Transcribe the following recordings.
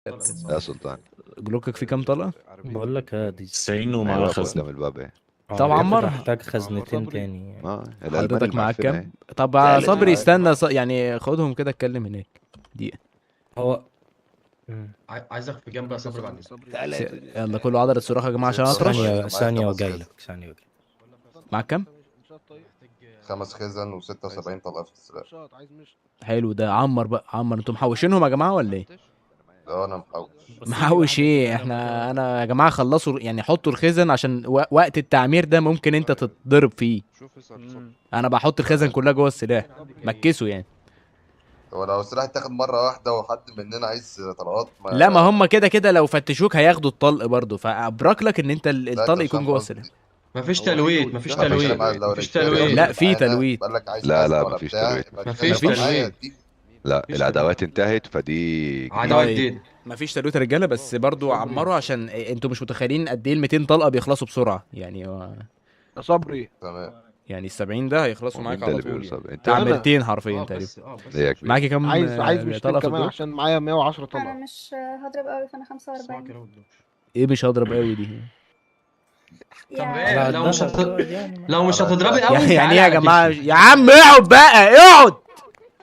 كانت يا سلطان جلوكك فيه كام طلقه؟ بقول لك دي 90 ما ومعاه واقف خزنة. قدام الباب اهي. طب عمر محتاج خزنتين تاني يعني. الالمان حضرتك معاك المعفنه اهي. كام؟ طب يا صبري استنى يعني خدهم كده اتكلم هناك دقيقه. هو عايزك في جنب يا صبري بعد يلا كله عضلة الصراخ يا جماعه عشان اطرش. ثانية وجاي لك. معاك كام؟ 5 خزن و76 طلقه في السلاح. حلو ده. عمر بقى، عمر انتوا محوشينهم يا جماعه ولا ايه؟ اه انا محوش. محوش ايه؟ انا يا جماعه خلصوا يعني، حطوا الخزن عشان وقت التعمير ده ممكن انت تتضرب فيه. انا بحط الخزن كلها جوه السلاح، مكسوا يعني. هو لو السلاح اتاخد مره واحده وحد مننا عايز طلقات لا ما هم كده كده لو فتشوك هياخدوا الطلق برضه، فابرك لك ان انت الطلق يكون جوه السلاح. مفيش تلويت مفيش تلويت مفيش تلويت. لا في تلويت. لا مفيش تلويت. مفيش تلويت. لا العداوات انتهت فدي عداوات طيب. جديدة. مفيش تلويت يا رجاله، بس برضو عمروا عشان انتوا مش متخيلين قد ايه ال 200 طلقه بيخلصوا بسرعه يعني. يا صبري تمام. يعني ال 70 ده هيخلصوا معاك على طول يعني. انت تعميرتين حرفيا تقريبا. ليه يا كبير؟ معاكي كام؟ عايز مش طلقه في كمان الجو؟ عشان معايا 110 انا طلقه. مش هضرب قوي فانا 45 ايه مش هضرب قوي دي؟ يعني. لو مش هتضربي قوي يعني ايه يا جماعه؟ يا عم اقعد بقى اقعد.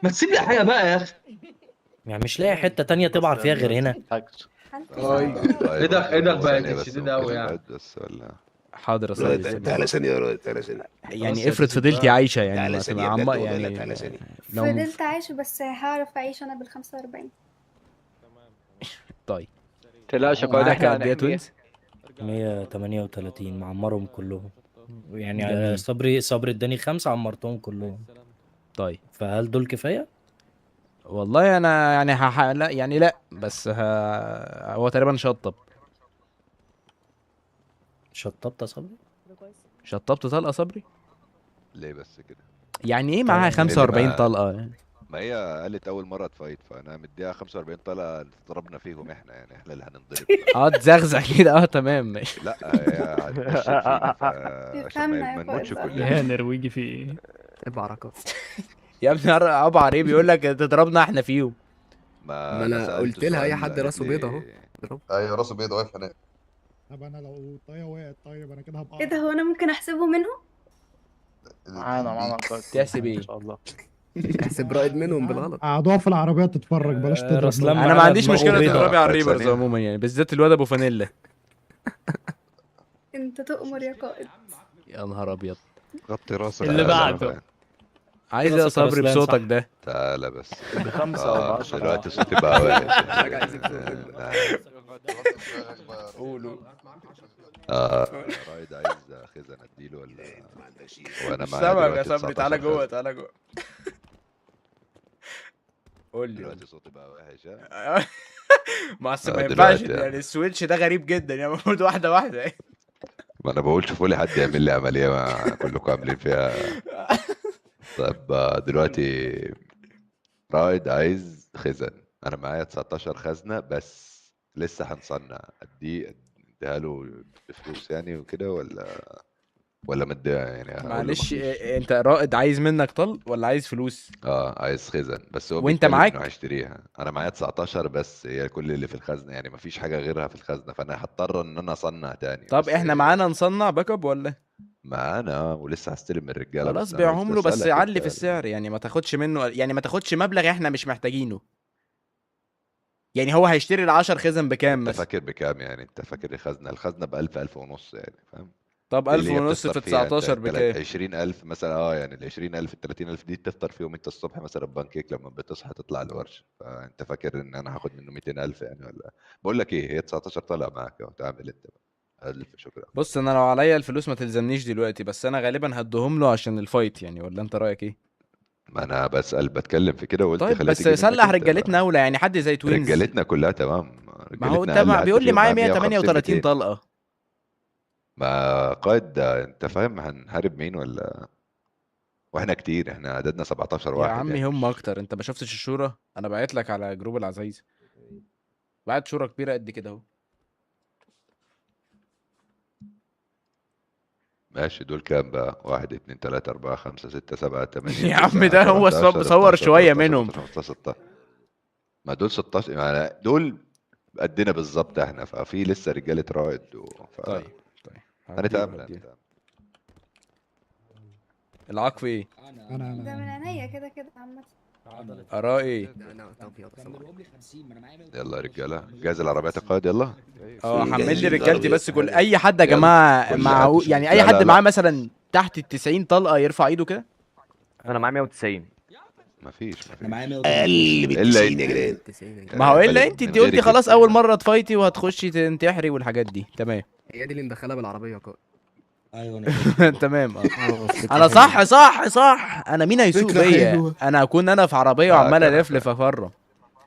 ما تسيب لي حاجه بقى يا اخي. يعني مش لاقي حتة تانية تبعت فيها غير هنا. ايدك بقت شديده قوي يعني. بس ولا حاضر يا صاحبي. تعالى ثانيه تعالى ثانيه. يعني افرض فضلتي عايشه يعني يعني لو فضلت عايشه بس هعرف اعيش انا بال 45. طيب تلاش يا معاك قد ايه يا توينز؟ 138 معمرهم كلهم يعني. صبري اداني 5 عمرتهم كلهم. طيب فهل دول كفاية؟ والله انا يعني لا يعني لا بس هو تقريبا شطب. شطبت يا صبري؟ شطبت طلقه صبري؟ ليه بس كده؟ يعني ايه معاها 45 طلقه يعني؟ ما هي قالت اول مره تفايت، فانا مديها 45 طلقه ضربنا فيهم احنا، يعني احنا اللي هننضرب. تزغزغ كده. تمام ماشي. لا هي هتمشي فينا عشان ما نموتش يا كلنا. يا نرويجي في ايه؟ البركه. يا ابني ابو عريب يقول لك تضربنا احنا فيهم. ما انا قلت لها اي حد راسه بيضه اهو. ايوه راسه بيضه واقف هناك. طب انا لو طايه وقعت طيب انا كده هبقى ايه ده؟ هو انا ممكن احسبه منهم؟ معانا تحسب ايه؟ ان شاء الله. احسب رائد منهم بالغلط. قعدوها في العربيه تتفرج بلاش تضرب. رسلان انا ما عنديش مشكله بيضة. تضربي على الريبرز ثانية. عموما يعني، بالذات الواد ابو فانيلا. انت تؤمر يا قائد. يا نهار ابيض. غطي راسك. اللي بعده. عايز يا صبري رسلان بصوتك صح. ده. تعالى بس. بخمسة ولا 10. دلوقتي صوتي بقى وحش. حاجه عايزك قولوا. رايد عايز خزن اديله ولا؟ وانا مش معايا سامعك دلوقتي يا صبري، تعالى 19 جوه تعالى جوه. قول لي. دلوقتي صوتي بقى وحش ها؟ ما اصل ما دلوقتي ينفعش يعني. يعني، السويتش ده غريب جدا يعني، المفروض واحده واحده يعني. ما انا بقول شوفوا لي حد يعمل لي عمليه، ما كلكم عاملين فيها. طب دلوقتي رايد عايز خزن، انا معايا 19 خزنه بس لسه هنصنع. اديها له بفلوس يعني وكده ولا مديها يعني؟ هقول له معلش مفيش. انت رائد عايز منك طل ولا عايز فلوس؟ عايز خزن بس هو وانت بيتكلم معاك؟ انه هيشتريها. انا معايا 19 بس هي كل اللي في الخزنه، يعني مفيش حاجه غيرها في الخزنه، فانا هضطر ان انا اصنع تاني. طب بس احنا معانا نصنع باك اب ولا؟ معانا ولسه هستلم من الرجاله. خلاص بس أنا بيعهم قلت له، بس أسألك علي أنت في السعر يعني، ما تاخدش منه يعني، ما تاخدش مبلغ احنا مش محتاجينه. يعني هو هيشتري ال10 خزن بكام انت مثلا؟ فاكر بكام يعني؟ انت فاكر الخزنه ب1000 1000 ونص يعني، فاهم؟ طب 1000 ونص في 19 بكام؟ 20000 مثلا. يعني ال 20000 ال 30000 دي تفطر فيهم انت الصبح مثلا بانكيك لما بتصحى تطلع الورشه. فانت فاكر ان انا هاخد منه 200000 يعني ولا؟ بقول لك ايه، هي 19 طالع معاك اهو، تعمل انت بقى. الف شكرا. بص انا لو عليا الفلوس ما تلزمنيش دلوقتي، بس انا غالبا هديهم له عشان الفايت يعني، ولا انت رايك ايه؟ ما انا بتكلم في كده وقلت طيب خليها بس تيجي منك سلح انت. رجالتنا اولى يعني، حد زي توينز. رجالتنا كلها تمام. ما هو رجالتنا انت اقل حد بيقول لي فيهم معايا 150 138 200. طلقه. ما قائد ده انت فاهم هنحارب مين ولا؟ واحنا كتير، احنا عددنا 17 يا واحد عمي يعني هم مش... اكتر، انت ما شفتش الشورى؟ انا بعت لك على جروب العزايز، بعت شورى كبيره قد كده اهو. ماشي دول كام بقى؟ 1 2 3 4 5 6 7 8 يا عم ده هو صور شويه منهم. ما دول 16 يعني دول قدنا بالظبط احنا، ففي لسه رجاله رائد طيب هنتعامل هديله. العقف ايه؟ انا ده من عينيا كده كده عامة. اراء ايه؟ يلا يا رجاله، جاهز العربيات يا قائد، يلا. حمل لي رجالتي بس، كل اي حد يا جماعه كل مع حد. يعني اي لا، حد لا، لا. معاه مثلا تحت ال90 طلقه يرفع ايده كده. انا معايا 190. مفيش انا معايا الا 190 انت. يا جدعان. ما هو الا بلد انت من قلتي غيرك خلاص انت. اول مره تفايتي وهتخشي تنتحري والحاجات دي. تمام. هي دي اللي مدخلها بالعربيه يا قائد. ايوه انا تمام. فكرة انا حلوة. صح. انا مين هيسوق فكرة بيا؟ حلوة. انا هكون انا في عربيه معاك وعمال أنا الفلف افرم.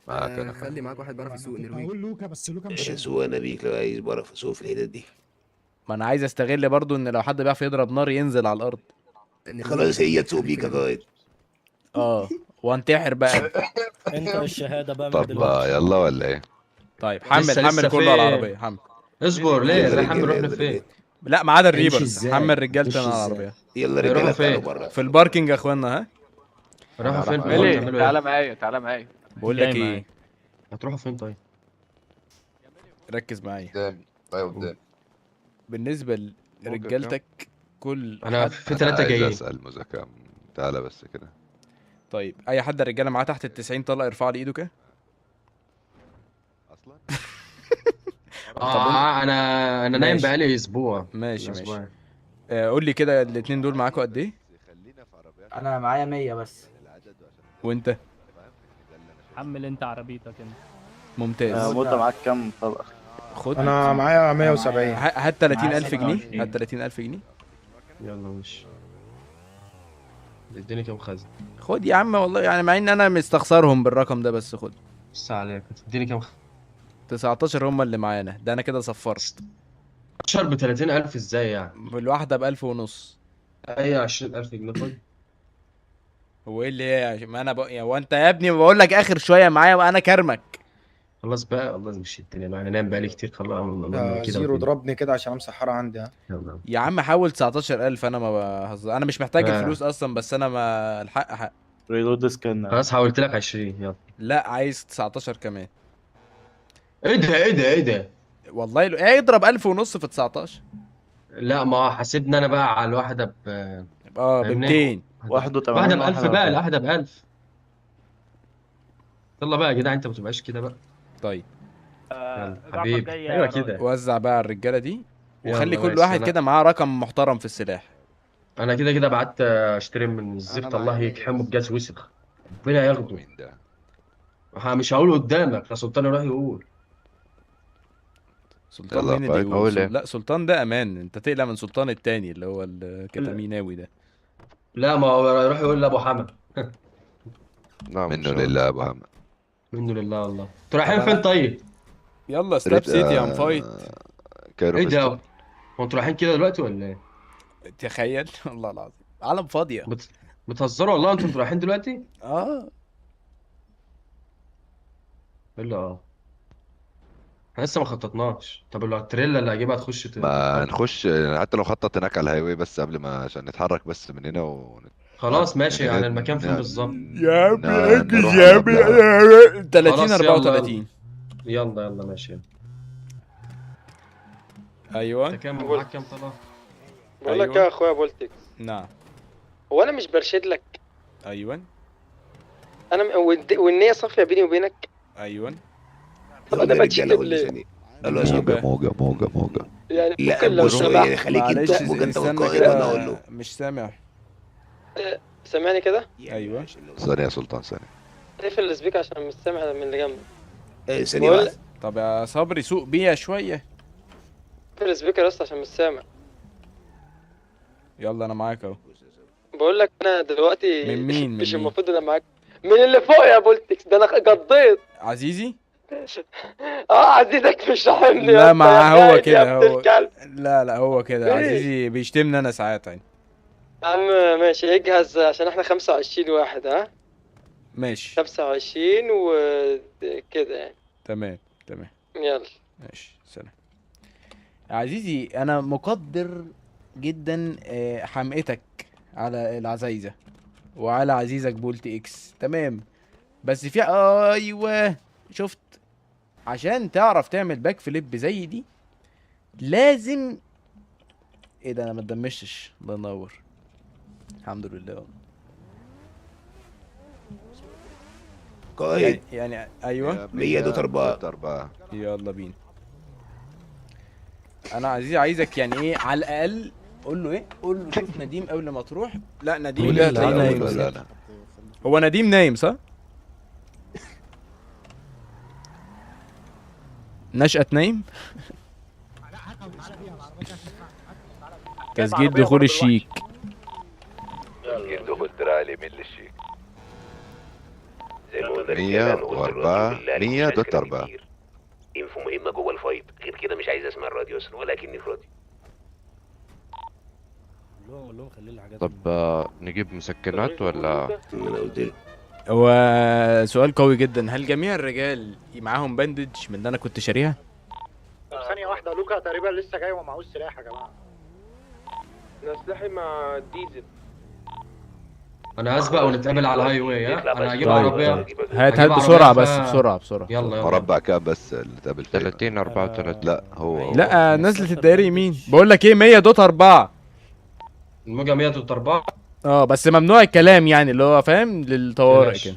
معاك انا خلي معاك واحد بيعرف يسوق كنت نرويج. هقول لوكا بس لوكا مش سوق انا بيك لو عايز بعرف اسوق في الحتت دي. ما انا عايز استغل برضو ان لو حد بيعرف يضرب نار ينزل على الارض. خلاص هي تسوق بيك يا قائد. وانتحر بقى. انت الشهاده بقى من طب دلوقتي. يلا ولا ايه؟ طيب لسه حمل في- كله على العربيه حمل. اصبر ليه يلا زي حمل رجالة، رحنا يلا فين؟ رجالة. لا ما عدا هيمشي الريبر. ازاي؟ حمل رجالتي انا هيمشي على ازاي؟ العربيه. يلا هيروحوا رجاله فين؟ تعالوا بره. في الباركينج يا اخوانا. ها رايحوا فين؟ مالي؟ بتعملوا تعالى ايه؟ معايا تعالى معايا. بقول جاي لك معايا. ايه، هتروحوا فين طيب؟ ركز معايا. قدامي طيب قدامي. بالنسبه لرجالتك كل انا حد. في انا 3 عايز جايين. اسال مزكام، تعالى بس كده. طيب اي حد الرجاله معاه تحت ال90 طلقه يرفع لي ايده كده. اصلا انا نايم ماشي. بقالي اسبوع. ماشي أسبوع. قول لي كده الاتنين دول معاكوا قد ايه؟ خلينا في عربيات انا معايا 100 بس. العدد وعشان وانت؟ حمل انت عربيتك انت. ممتاز. مدة معاك كام طبقة؟ خد انا معايا 170. هات 30,000 معايا جنيه. 27. هات 30,000 جنيه. يلا ماشي. اديني كام خزن. خد يا عم والله، يعني مع ان انا مستخسرهم بالرقم ده، بس خد. بس عليك اديني كام 19 هم اللي معانا، ده انا كده صفرت. 10 ب 30,000 ازاي يعني؟ الواحده ب1000 ونص. اي 20,000 جنيه خد. هو ايه اللي ايه؟ ما انا يعني هو انت يا ابني بقول لك اخر شويه معايا وانا كرمك. خلاص بقى الله مش الدنيا بقى، انا نايم بقالي كتير خلاص. زيرو ضربني كده عشان امسحها عندي. ها يلا. يا عم حاول 19,000. انا ما بهزر، انا مش محتاج آه. الفلوس اصلا، بس انا ما الحق حق. ريلود سكان. خلاص حولت لك 20 يلا. لا عايز 19 كمان. ايه ده؟ والله ايه اضرب 1000 ونص في 19. لا ما حاسبني انا بقى على الواحده ب ب فاهمني؟ 200. واحد واحده ب 1000 بقى، الواحده ب 1000. يلا بقى يا جدع انت ما تبقاش كده بقى. طيب يلا حبيبي ايوه كده. وزع بقى على الرجاله دي، وخلي يلا كل ماشي. واحد كده معاه رقم محترم في السلاح. انا كده بعت اشتري من الزفت الله يكحمه بجاز وسخ. ربنا ياخده. مين ده؟ مش هقول قدامك، لا سلطان يروح يقول. سلطان يلا مين اللي طيب، يقول؟ قول إيه؟ لا سلطان ده امان، انت تقلق من سلطان التاني اللي هو الكتاميناوي ده. لا ما هو يروح يقول لابو حمد. منه لله يا ابو حمد. منه لله والله. انتوا رايحين طب فين أنا- طيب؟ يلا ستاب سيتي ام فايت. كايرو ايه ده؟ فيستون. هو انتوا رايحين كده دلوقتي ولا ايه؟ تخيل والله العظيم عالم فاضيه. بتهزروا والله انتوا رايحين دلوقتي؟ الا احنا لسه ما خططناش. طب لو التريلا اللي هجيبها تخش ما نخش حتى لو خطط هناك على الهاي واي بس قبل ما عشان نتحرك بس من هنا خلاص ماشي. يعني يعني المكان فين بالظبط؟ يا عم نروح يا عم قبلها. 30 خلاص، يلا. 34. يلا ماشي. ايوه انت كام معاك كام طلع؟ بقول لك يا اخويا بولتكس، نعم. هو انا مش برشد لك؟ ايوه انا والنية صافية بيني وبينك. ايوه. طب انا بتشد ليه؟ موجة يعني لا ممكن لو بص سمحت خليك معلش انت ممكن انت استنى والقائد وانا اقول كده له. مش سامع. سامعني كده؟ ايوه ثانية يا سلطان ثانية. اقفل السبيك عشان مش سامع من اللي جنبي. ثانية بقول- واحدة. طب يا صبري سوق بيها شويه. اقفل السبيكر بس عشان مش سامع. يلا انا معاك اهو. بقول لك انا دلوقتي من مين؟ مش من مين؟ المفروض انا معاك من اللي فوق يا بولتكس. ده انا قضيت. عزيزي. عزيزك مش رحمني يا لا اسطى، ما يا هو خايف يا كده ابن هو. الكلب. لا هو كده إيه؟ عزيزي بيشتمني انا ساعات يعني. يا عم ماشي اجهز عشان احنا 25 واحد. ها ماشي 25 وكده يعني. تمام. يلا ماشي سلام. عزيزي انا مقدر جدا حمقتك على العزايزة وعلى عزيزك بولت اكس. تمام بس في ايوه شفت عشان تعرف تعمل باك فليب زي دي لازم. ايه ده، انا ما اتدمشتش، الله ينور، الحمد لله. قائد يعني ايوه 100 دوت 4. يلا بينا. انا عايزك يعني ايه على الاقل قول له ايه، قول له شوف نديم قبل ما تروح. لا نديم لا تلاقيه نايم. لا لا. هو نديم نايم صح؟ نشأة نايم. تسجيل دخول الشيك. تسجيل دخول دراع اليمين للشيك. 104 100 دوت 4. انفو مهمة جوه الفايت، غير كده مش عايز اسمع الراديو اصلا ولكني في راديو. قول لهم خلي لي حاجات. طب نجيب مسكنات ولا؟ انا قلت له هو سؤال قوي جدا، هل جميع الرجال معاهم باندج من اللي انا كنت شاريها؟ ثانية واحدة، لوكا تقريبا لسه جاي ومعهوش سلاح يا جماعة. انا سلاحي مع ديزل. انا هسبق ونتقابل على الهاي واي. ها انا هجيب طيب، عربيه. هات هجيب بسرعة عربية بس بسرعة. يلا يلا. مربع كام بس اللي اتقابل فيه؟ 30 34. لا هو لا نزلت الدائري يمين. بقول لك ايه 100 دوت 4. الموجة 100 دوت 4. اه بس ممنوع الكلام يعني اللي هو فاهم للطوارئ كده.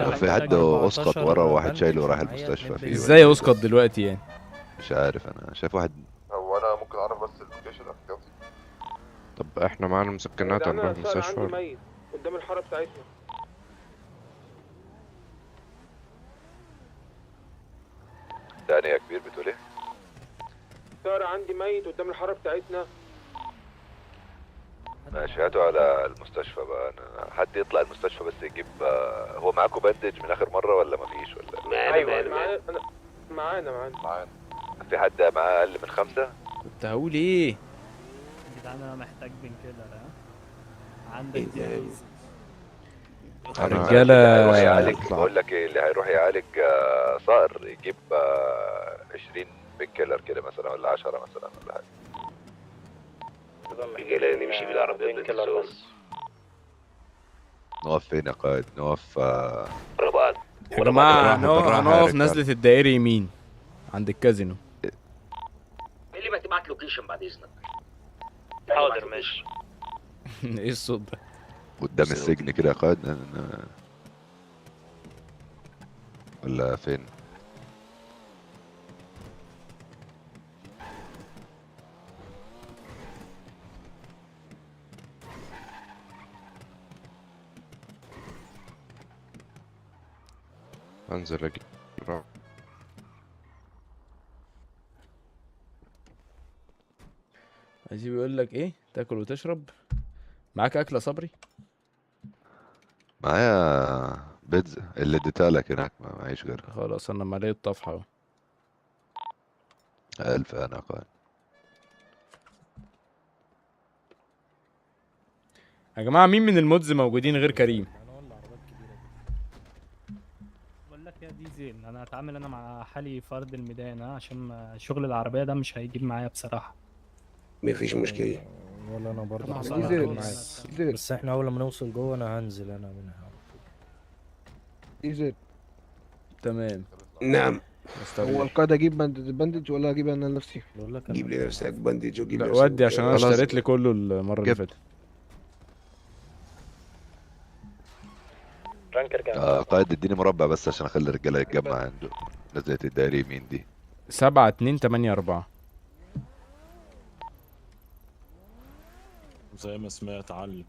لو في حد اسقط ورا وواحد شايله وراح المستشفى فيه. ازاي اسقط دلوقتي يعني؟ مش عارف، انا شايف واحد. هو انا ممكن اعرف بس اللوكيشن احتياطي؟ طب احنا معانا مسكنات هنروح عندي المستشفى. ميت قدام الحاره بتاعتنا. تاني يا كبير بتقول ايه؟ سارة عندي ميت قدام الحاره بتاعتنا. ماشي هاتوا على المستشفى بقى. انا حد يطلع المستشفى بس يجيب. هو معاكم باندج من اخر مره ولا مفيش ولا؟ ايوه معانا. في حد معاه اقل من 5؟ كنت هقول ايه؟ يا جدعان انا محتاج بين كده. عندك جاهز؟ رجاله هيروح يعالج. بقول لك ايه، اللي هيروح يعالج صقر يجيب 20 بيك كيلر كده مثلا ولا 10 مثلا ولا حاجه. رجاله نمشي بالعربيات بالتلزون. نقف فين يا قائد؟ نقف ورا بعض. يا جماعه هنقف نزلة الدائري يمين عند الكازينو. اللي ما تبعت لوكيشن بعد اذنك. حاضر ماشي. ايه الصوت ده؟ قدام السجن كده يا قائد ولا فين؟ انزل اجيب. عايزين بيقول لك ايه، تاكل وتشرب؟ معاك اكل يا صبري؟ معايا بيتزا اللي اديتها لك هناك، ما معيش غيرها. خلاص انا مالي الطفحه اهو. الف انا يا قائد. يا جماعه مين من المودز موجودين غير كريم؟ بقول لك يا ديزل انا هتعامل انا مع حالي فرد الميدان عشان شغل العربيه ده مش هيجيب معايا بصراحه. مفيش مشكلة. ولا انا برضه ديزل بس احنا اول ما نوصل جوه انا هنزل انا منها. ديزل. تمام. نعم. هو القائد اجيب باندج ولا اجيب انا لنفسي؟ بقول لك جيب لي نفسك باندج وجيب لا لي نفسك. ودي عشان انا خلاص. اشتريت لي كله المره اللي جبت. فاتت. قائد اديني مربع بس عشان اخلي الرجاله يتجمع عنده. نزلت الدائري يمين دي 7 2 8 4. زي ما سمعت علم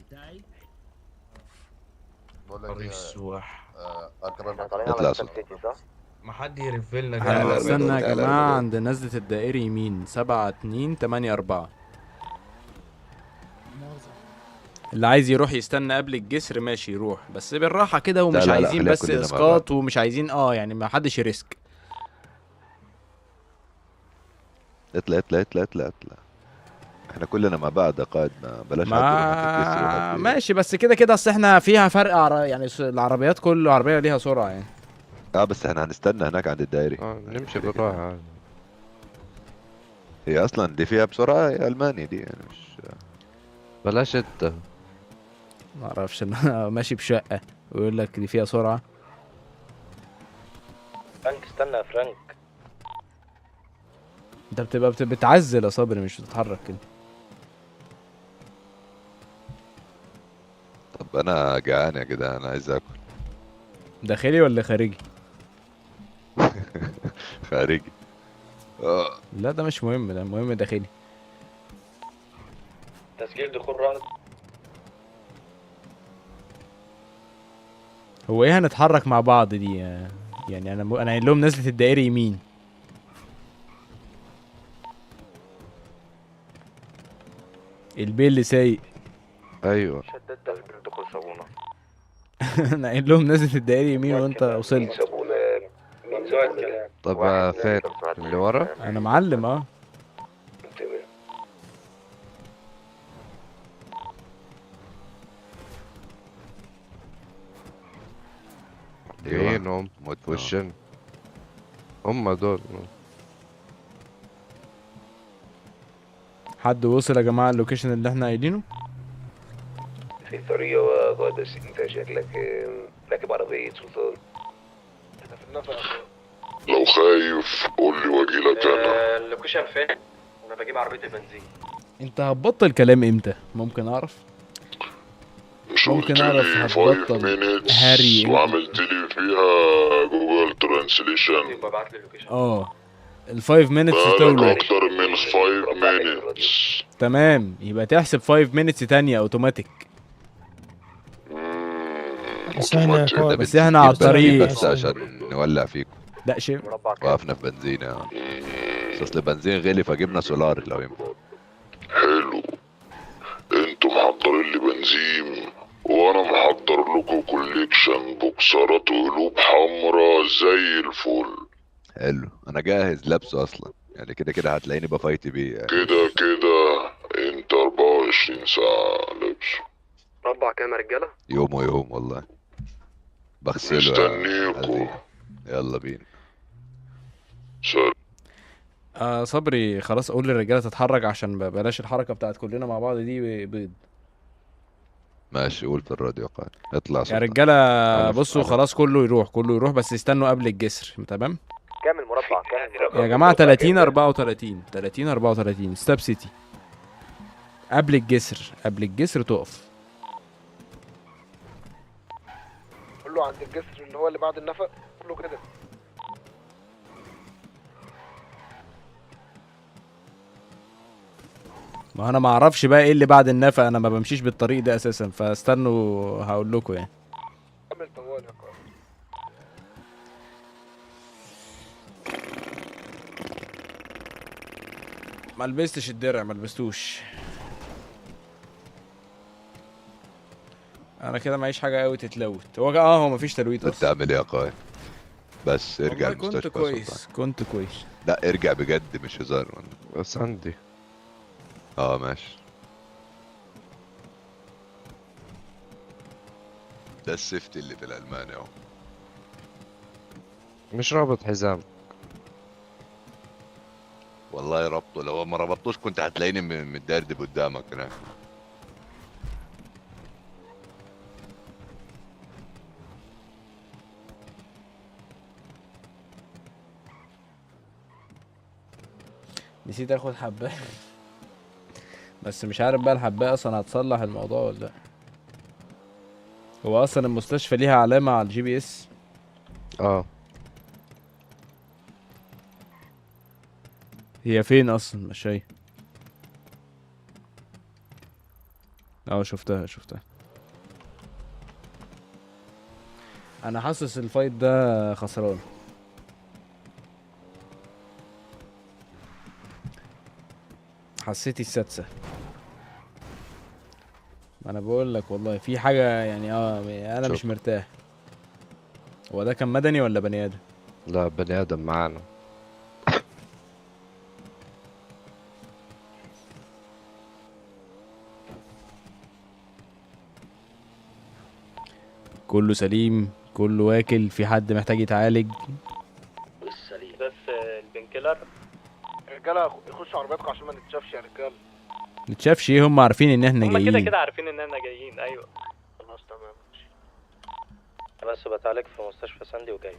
بتاعي. بقول لك ايه السواح. اطلع صوت. ما حد يرفلنا تعالى كده. يا استنى يا تعالى جماعه يا عند نزلة الدائري يمين 7 2 8 4. اللي عايز يروح يستنى قبل الجسر ماشي يروح، بس بالراحه كده ومش لا، لا، عايزين خلينا بس كلنا مع اسقاط ومش عايزين يعني ما حدش يريسك. اطلع اطلع اطلع اطلع اطلع. احنا كلنا مع بعض يا قائد، ما بلاش حد يروح في الجسر ما وحد ماشي بس كده اصل احنا فيها فرق يعني العربيات كل عربيه ليها سرعه يعني. بس احنا هنستنى هناك عند الدائري. نمشي بالراحه عادي. هي اصلا دي فيها بسرعه، هي المانيا دي يعني مش. بلاش انت. ما اعرفش انا ماشي بشقه. ويقول لك دي فيها سرعه. فرانك استنى يا فرانك. انت بتبقى بتعزل يا صبري، مش بتتحرك كده. طب انا جعان يا جدعان، انا عايز اكل. داخلي ولا خارجي؟ خارجي. لا ده مش مهم، ده مهم داخلي. تسجيل دخول رائد. هو ايه هنتحرك مع بعض دي؟ يعني انا قايل لهم نزلة الدائري يمين. البي اللي سايق. ايوه. شدد تسجيل دخول صابونة. انا قايل لهم نزلة الدائري يمين وانت وصلت. صابونة. ممنوع الكلام. طب فين اللي ورا؟ انا معلم اه. جايين هم في وشنا. هم دول. حد وصل يا جماعه اللوكيشن اللي احنا قايلينه؟ في الطريق وقادس، انت شكلك راكب عربية سلطان. احنا في النفق. لو خايف قول لي واجيلك انا. اللوكيشن فين؟ انا بجيب عربية البنزين. انت هتبطل كلام امتى؟ ممكن اعرف؟ مش ممكن قلت اعرف لي هتبطل 5 minutes هاري امتى؟ وعملت لي فيها جوجل ترانسليشن. يبقى ابعت لي اللوكيشن. اه ال5 minutes بقالك تولد. اكتر من 5 minutes. تمام، يبقى تحسب 5 minutes تانية اوتوماتيك. بس احنا على الطريق. بس عشان نولع فيكم. لا شيء. وقفنا في بنزينة بس اصل البنزين غلي فجبنا سولار لو ينفع. حلو. انتوا محضرين لي بنزين وانا محضر لكم كوليكشن بوكسرات وقلوب حمرا زي الفل. حلو، انا جاهز لابسه اصلا، يعني كده كده هتلاقيني بفايت بيه يعني. كده كده انت 24 ساعة لابسه. ربع كام يا رجالة؟ يوم ويوم والله. بغسله مستنيكوا. يلا بينا. صبري خلاص قول للرجاله تتحرك عشان بلاش الحركه بتاعت كلنا مع بعض دي بيض. ماشي، قول في الراديو قائد اطلع يا رجاله بصوا خلاص كله يروح بس يستنوا قبل الجسر. تمام. كام المربع؟ كام؟ يا جماعه 30 34 30 34 ستاب سيتي. قبل الجسر تقف. كله عند الجسر اللي هو اللي بعد النفق كله كده. ما انا ما اعرفش بقى ايه اللي بعد النفق، انا ما بمشيش بالطريق ده اساسا، فاستنوا هقول لكم يعني. كمل طوال يا قائد. ما لبستش الدرع، ما لبستوش. انا كده معيش حاجه قوي تتلوت. هو مفيش تلويت اصلا. بتعمل ايه يا قائد؟ بس ارجع والله المستشفى. كنت كويس. لا ارجع بجد مش هزار. بس عندي. ماشي. ده السيفتي اللي في الالماني اهو. مش رابط حزام. والله ربطه، لو ما ربطتوش كنت هتلاقيني متدردب قدامك هناك. نسيت اخد حبايه بس مش عارف بقى الحبايه اصلا هتصلح الموضوع ولا لا. هو اصلا المستشفى ليها علامه على الجي بي اس؟ هي فين اصلا؟ مش شايف. شفتها. انا حاسس الفايت ده خسران. حسيتي السادسة. انا بقول لك والله في حاجة يعني انا مش مرتاح. هو ده كان مدني ولا بني ادم؟ لا بني ادم معانا. كله سليم، كله واكل، في حد محتاج يتعالج؟ سليم. بس البنكلر. رجاله يخشوا عربياتكم عشان ما نتشافش يا رجاله. نتشافش ايه؟ هم عارفين ان احنا هم جايين. كده عارفين ان احنا جايين. ايوه خلاص تمام. بس بتعالج في مستشفى ساندي وجاي.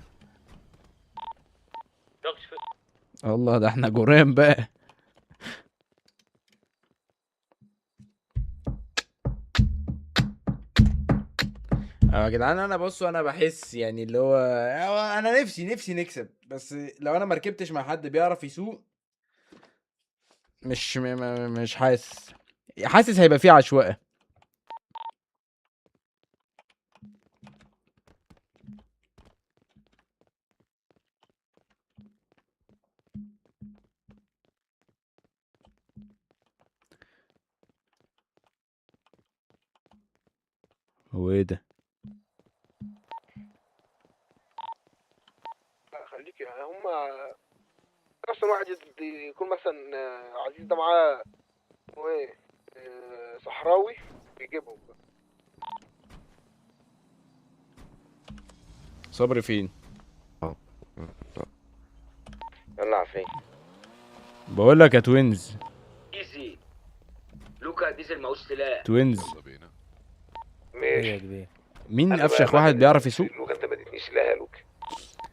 الله، ده احنا جيران بقى. يا جدعان انا بصوا، انا بحس يعني اللي هو انا نفسي نكسب، بس لو انا مركبتش مع حد بيعرف يسوق مش حاسس هيبقى فيه عشوائي. هو ايه ده؟ خليك يعني هما اصلا واحد يكون مثلا عزيز ده معاه اسمه ايه صحراوي بيجيبهم. صبري فين؟ يلا عارفين. بقول لك يا توينز. ايزي لوكا ديزل معوش سلاح. توينز، ماشي. مين افشخ واحد بيعرف يسوق؟ لوكا انت ما اديتنيش سلاح يا لوكا.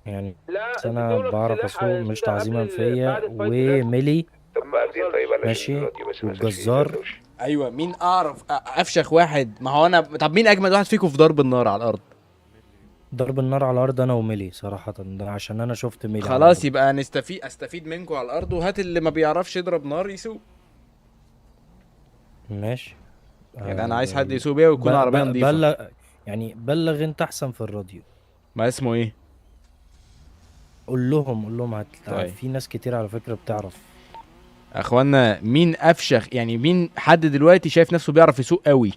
يعني لا بس انا بعرف اسوق مش تعظيما فيا، بعد الفايت وميلي طب بعدين طيب علشان ماشي الراديو بس ما يبقاش فيه والجزار. دوشة. ايوه، مين اعرف افشخ واحد؟ ما هو انا، طب مين اجمد واحد فيكم في ضرب النار على الارض؟ ضرب النار على الارض انا وميلي صراحة، ده عشان انا شفت ميلي على خلاص الأرض. يبقى استفيد منكم على الارض، وهات اللي ما بيعرفش يضرب نار يسوق. ماشي. يعني انا عايز حد يسوق بيها ويكون عربيه نظيفه. بلغ انت احسن في الراديو. ما اسمه ايه؟ قول لهم طيب. في ناس كتير على فكرة بتعرف. يا اخوانا مين افشخ؟ يعني مين حد دلوقتي شايف نفسه بيعرف يسوق قوي؟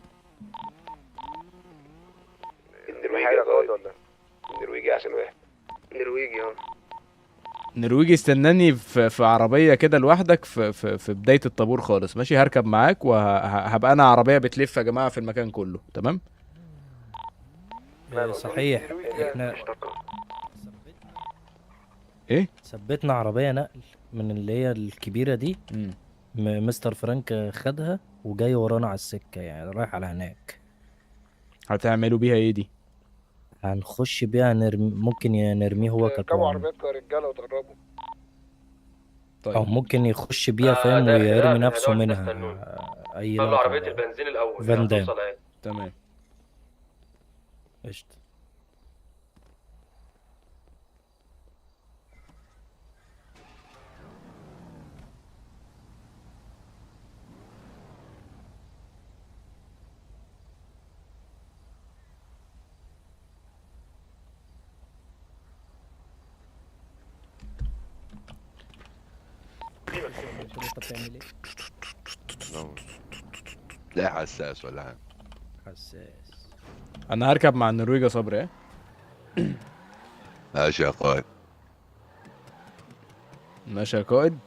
النرويجي يا قائد. النرويجي احسن واحد. نرويجي نرويجي، استناني في عربيه كده لوحدك في بدايه الطابور خالص، ماشي؟ هركب معاك وهبقى انا عربيه بتلف يا جماعه في المكان كله، تمام؟ صحيح احنا ايه؟ ثبتنا عربية نقل من اللي هي الكبيرة دي. مستر فرانك خدها وجاي ورانا على السكة، يعني رايح على هناك. هتعملوا بيها ايه دي؟ هنخش بيها ممكن نرميه هو ركبوا كطعم، عربيات رجاله وتقربوا. طيب. او ممكن يخش بيها فاهم ويرمي نفسه منها. اي طلعوا نقطة عربية بقى. البنزين الأول فان دام. هتوصل عادي. تمام. قشطة. لا حساس ولا حاجه. حساس. انا هركب مع النرويج يا صبري. ايه ماشي يا قائد. ماشي يا قائد.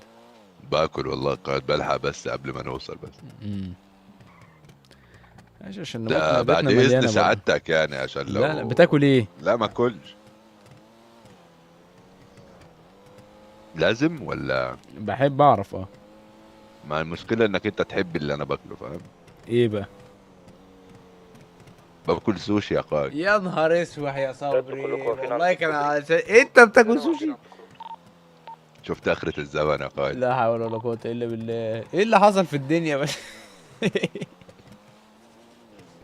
باكل والله قائد، بلحق بس قبل ما نوصل بس. ماشي عشان ده بعد اذن سعادتك يعني، عشان لو لا بتاكل ايه؟ لا ما اكلش. لازم ولا بحب اعرف. ما المشكله انك انت تحب اللي انا باكله، فاهم؟ ايه بقى؟ باكل سوشي يا قائد. يا نهار اسوح يا صبري، والله كان انت بتاكل سوشي؟ شفت اخرة الزمن يا قائد. لا حول ولا قوة الا بالله. ايه اللي حصل في الدنيا بس؟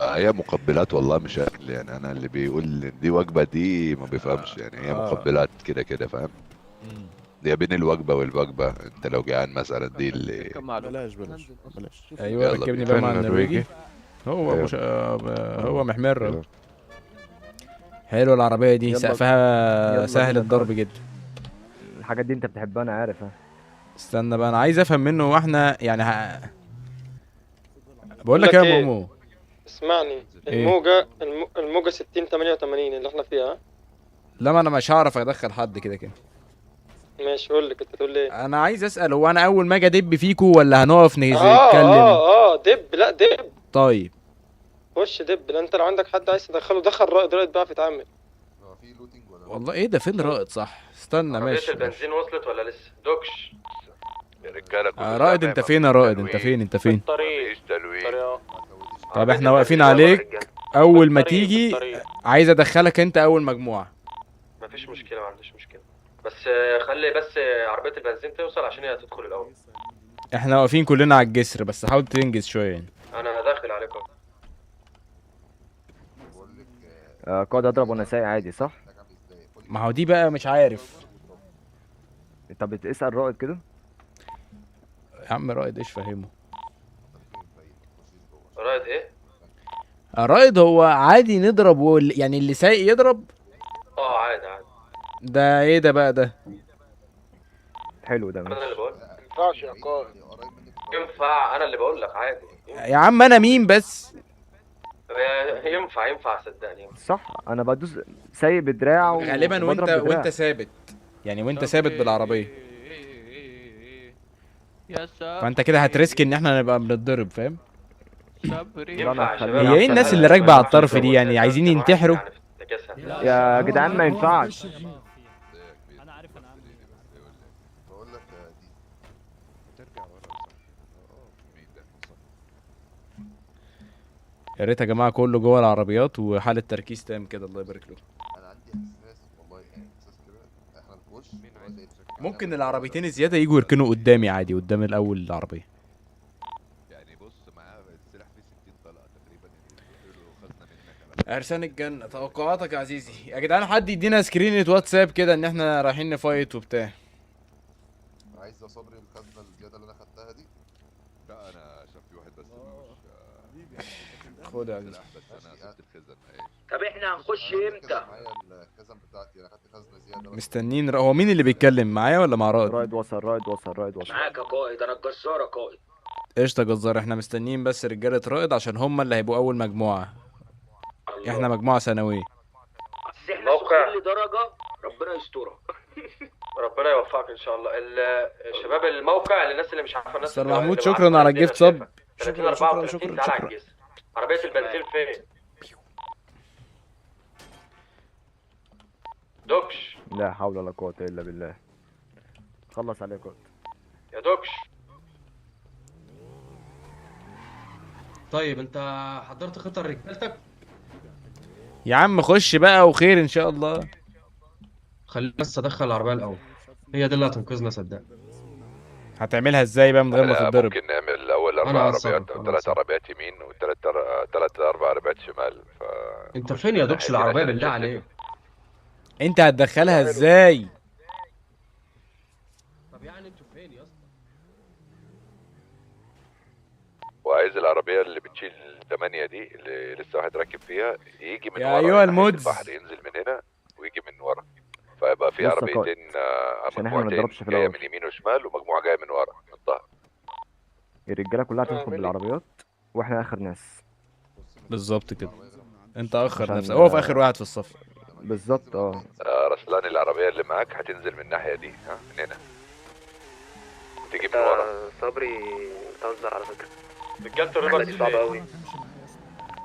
هي مقبلات والله مش اكل يعني. انا اللي بيقول إن دي وجبه دي ما بيفهمش يعني. هي مقبلات كده كده، فاهم؟ دي بين الوجبه والوجبه. انت لو جعان مثلا دي اللي بلاش. ايوه ركبني بقى مع النرويجي. هو مش هو محمر. حلوه العربيه دي، سقفها سهل الضرب جدا. الحاجات دي انت بتحبها انا عارف. استنى بقى، انا عايز افهم منه. واحنا يعني بقول لك يا مومو اسمعني. إيه؟ الموجة 60 88 اللي احنا فيها. لا ما انا مش هعرف ادخل حد كده كده. ماشي قول لي كنت تقول لي ايه. انا عايز اسال، هو انا اول ما اجي ادب فيكو ولا هنقف نتكلم؟ دب. لا دب. طيب خش دب. لا انت لو عندك حد عايز تدخله دخل رائد بيعرف يتعامل. هو في لوتينج ولا والله ايه ده؟ فين رائد؟ صح استنى. ماشي البنزين وصلت ولا لسه؟ دوكش يا رجاله. رائد انت فين يا رائد؟ انت فين؟ الطريق. طب احنا واقفين عليك. اول ما الطريق، تيجي الطريق. عايز ادخلك انت اول مجموعه. مفيش مشكله، ما عنديش مشكله، بس خلي بس عربيه البنزين توصل عشان هي هتدخل الاول. احنا واقفين كلنا على الجسر، بس حاول تنجز شويه يعني. انا داخل عليك اهو. قائد اضرب وانا سايق عادي صح؟ ما هو دي بقى مش عارف. طب بتسأل رائد كده؟ يا عم رائد ايش فاهمه؟ رائد ايه؟ الرائد هو عادي نضرب يعني اللي سايق يضرب. عادي عادي. ده ايه ده بقى ده؟ حلو ده انا اللي بقول. ما ينفعش يا قائد. ينفع، انا اللي بقول لك عادي. يا عم انا مين بس؟ ينفع صدقني. صح، انا بدوس سايق بدراع غالبا وانت ثابت يعني، وانت ثابت بالعربيه. يا ساتر. فانت كده هتريسك ان احنا نبقى بنتضرب، فاهم؟ ينفع يا شباب. هي ايه الناس اللي راكبه على الطرف دي يعني؟ عايزين ينتحروا؟ يا جدعان ما ينفعش. انا عارف انا عامل ايه. بقول لك دي ترجع ورا يا ريت يا جماعه كله جوه العربيات وحاله تركيز تام كده، الله يبارك له. انا عندي احساس والله، يعني احساس كده احنا نخش ممكن العربيتين الزياده يجوا يركنوا قدامي عادي، قدام الاول العربيه. يعني بص معاه السلاح فيه 60 طلقه تقريبا، خدنا منك. عرسان الجنة، توقعاتك يا عزيزي. يا جدعان حد يدينا سكرينة واتساب كده ان احنا رايحين نفايت وبتاع. عايز يا صبري الخزنه الزياده اللي انا خدتها دي. لا انا عشان في واحد بس مش خد يا عزيزي. بس انا سبت الخزن اهي. طب احنا هنخش امتى؟ معايا الخزن بتاعتي، انا خدت خزنه زياده. مستنين هو مين اللي بيتكلم معايا ولا مع رائد؟ رائد وصل، رائد وصل، رائد وصل. معاك يا قائد، انا الجزار يا قائد. قشطة جزار، احنا مستنيين بس رجالة رائد عشان هم اللي هيبقوا اول مجموعة. احنا مجموعة ثانوية. بس احنا سخنين لدرجه ربنا يسترها. ربنا يوفقك ان شاء الله. شباب الموقع، للناس اللي مش عارفه، الناس مستر اللي محمود اللي شكرا على الجيفت صب. 30 شكرا 34 تعالى على الجسر. عربيه البنزين فين؟ دوكش. لا حول ولا قوة الا بالله. خلص عليك قائد. يا دوكش. طيب انت حضرت خطه لرجالتك؟ يا عم خش بقى وخير ان شاء الله. خليني بس ادخل العربيه الاول، هي دي اللي هتنقذنا صدقني. هتعملها ازاي بقى من غير ما تتضرب؟ ممكن نعمل الاول 4 عربيات او 3 عربيات يمين وثلاث 4 عربيات شمال. انت فين يا دوكش العربيه بالله عليك؟ انت هتدخلها ازاي؟ طب يعني انتوا فين يا اسطى؟ وعايز العربيه اللي بتشيل 8 دي اللي لسه واحد راكب فيها يجي من يا ورا. ايها المودز. البحر ينزل من هنا ويجي من ورا، فيبقى في بص يا عربيتين عشان احنا ما مجموعتين نضربش في جايه الاول. من يمين وشمال ومجموعه جايه من ورا من الظهر. الرجاله كلها تدخل بالعربيات واحنا اخر ناس. بالظبط كده، انت اخر عشان نفسك، هو في اخر واحد في الصف. بالظبط رسلان العربيه اللي معاك هتنزل من الناحيه دي، ها من هنا تيجي من ورا. صبري بتهزر على فكره. رجاله الربا دي صعبه قوي.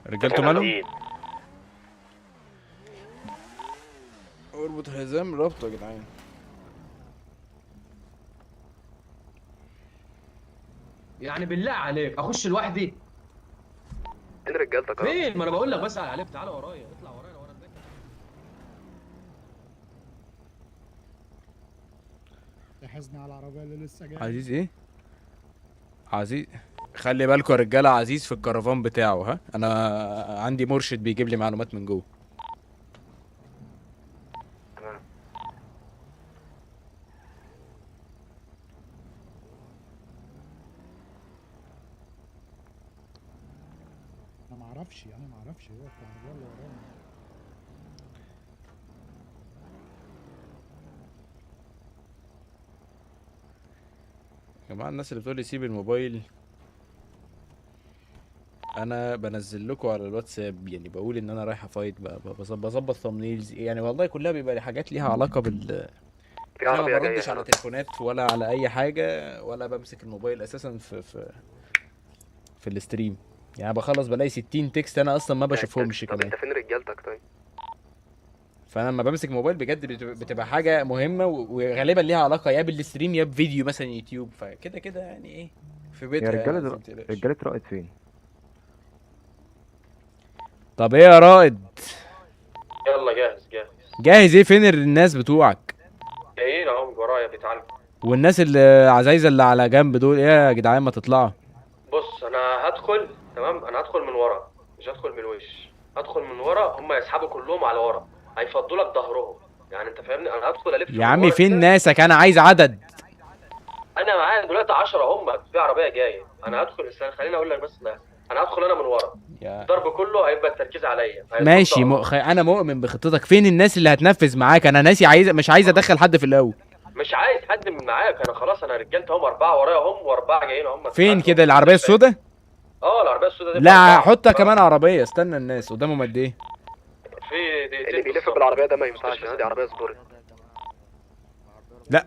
رجالته مالهم؟ اربط الحزام، ربطه يا جدعان. يعني بالله عليك اخش لوحدي؟ فين رجالتك؟ فين؟ ما انا بقول لك بسأل عليك، تعالى ورايا، اطلع ورايا ورا الدكه. جهزنا على العربيه اللي لسه جايه. عزيز ايه؟ عزيز خلي بالكوا يا رجاله، عزيز في الكرفان بتاعه. ها انا عندي مرشد بيجيب لي معلومات من جوه. انا ما اعرفش هو الكهرباء اللي ورانا. يا جماعه الناس اللي بتقول لي سيب الموبايل، انا بنزل لكم على الواتساب، يعني بقول ان انا رايح افايت، بظبط ثامنيلز يعني، والله كلها بيبقى حاجات ليها علاقه بال انا ما بردش على تليفونات ولا على اي حاجه، ولا بمسك الموبايل اساسا في الاستريم. يعني بخلص بلاقي 60 تكست انا اصلا ما بشوفهمش كمان. انت فين رجالتك طيب؟ فانا لما بمسك الموبايل بجد بتبقى حاجه مهمه وغالبا ليها علاقه يا بالستريم يا بفيديو مثلا يوتيوب، فكده كده يعني ايه في بيتها. يا رجاله رجاله رائد فين؟ طب ايه يا رائد؟ يلا جاهز جاهز. جاهز ايه؟ فين الناس بتوعك؟ جايين اهم ورايا بيتعالجوا. والناس اللي عزايزه اللي على جنب دول ايه يا جدعان؟ ما تطلعوا. بص انا هدخل تمام، انا هدخل من ورا مش هدخل من الوش، هدخل من ورا، هم يسحبوا كلهم على ورا، هيفضوا لك ظهرهم، يعني انت فاهمني؟ انا هدخل الف يا من عمي ورا فين كده. ناسك؟ انا عايز عدد. انا معايا دلوقتي 10 هم، في عربيه جايه، انا هدخل خليني اقول لك بس ده. انا هدخل انا من ورا، الضرب كله هيبقى التركيز عليا. ماشي انا مؤمن بخطتك. فين الناس اللي هتنفذ معاك؟ انا ناسي، مش عايز ادخل حد في الاول. مش عايز حد من معاك، انا خلاص انا رجالت هم 4 ورايا هم و4 جايين هم. فين كده العربيه السوداء؟ العربيه السوداء دي لا حطها كمان عربيه. استنى الناس قدامهم قد ايه؟ في دقيقتين. اللي بيلف بالعربيه ده ما ينفعش، دي عربيه سبورت. لا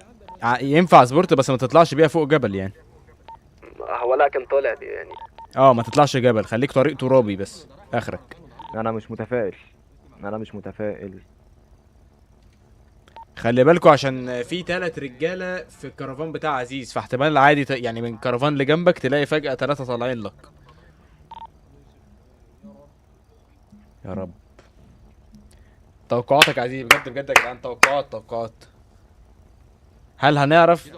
ينفع سبورت بس ما تطلعش بيها فوق جبل يعني. هو لا كان طالع دي يعني. ما تطلعش جبل، خليك طريق ترابي بس اخرك. انا مش متفائل. خلي بالكوا عشان في 3 رجاله في الكرفان بتاع عزيز، فاحتمال عادي يعني من كرفان اللي جنبك تلاقي فجأة 3 طالعين لك. يا رب. توقعاتك يا عزيز بجد بجد يا جدعان، توقعات. هل هنعرف؟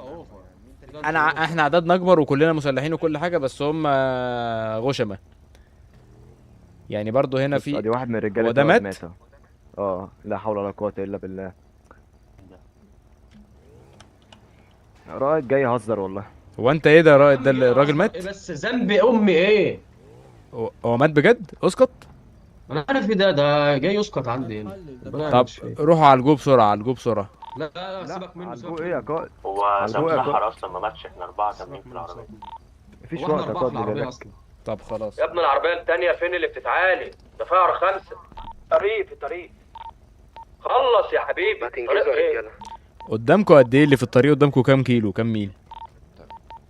احنا عددنا اكبر وكلنا مسلحين وكل حاجه، بس هم غشمه يعني. برضو هنا في ادي واحد من الرجاله وده مات. لا حول ولا قوه الا بالله. رائد جاي يهزر والله. هو انت ايه ده يا رائد؟ ده الراجل مات؟ بس ذنب امي ايه؟ هو مات بجد؟ اسقط. انا عارف ايه ده جاي يسقط عندي هنا. طب روحوا عالجوه بسرعه. لا سيبك منه. عالجوه ايه يا قائد؟ هو سمسحر اصلا ما ماتش، احنا 4 كاملين في العربيه. مفيش وقت يا قائد. طب خلاص يا ابني العربيه الثانيه فين اللي بتتعالج؟ ده فيها 5 في الطريق. خلص يا حبيبي. ما تنجزوا يا رجاله. قدامكوا قد ايه اللي في الطريق؟ قدامكوا كام كيلو؟ كام ميل؟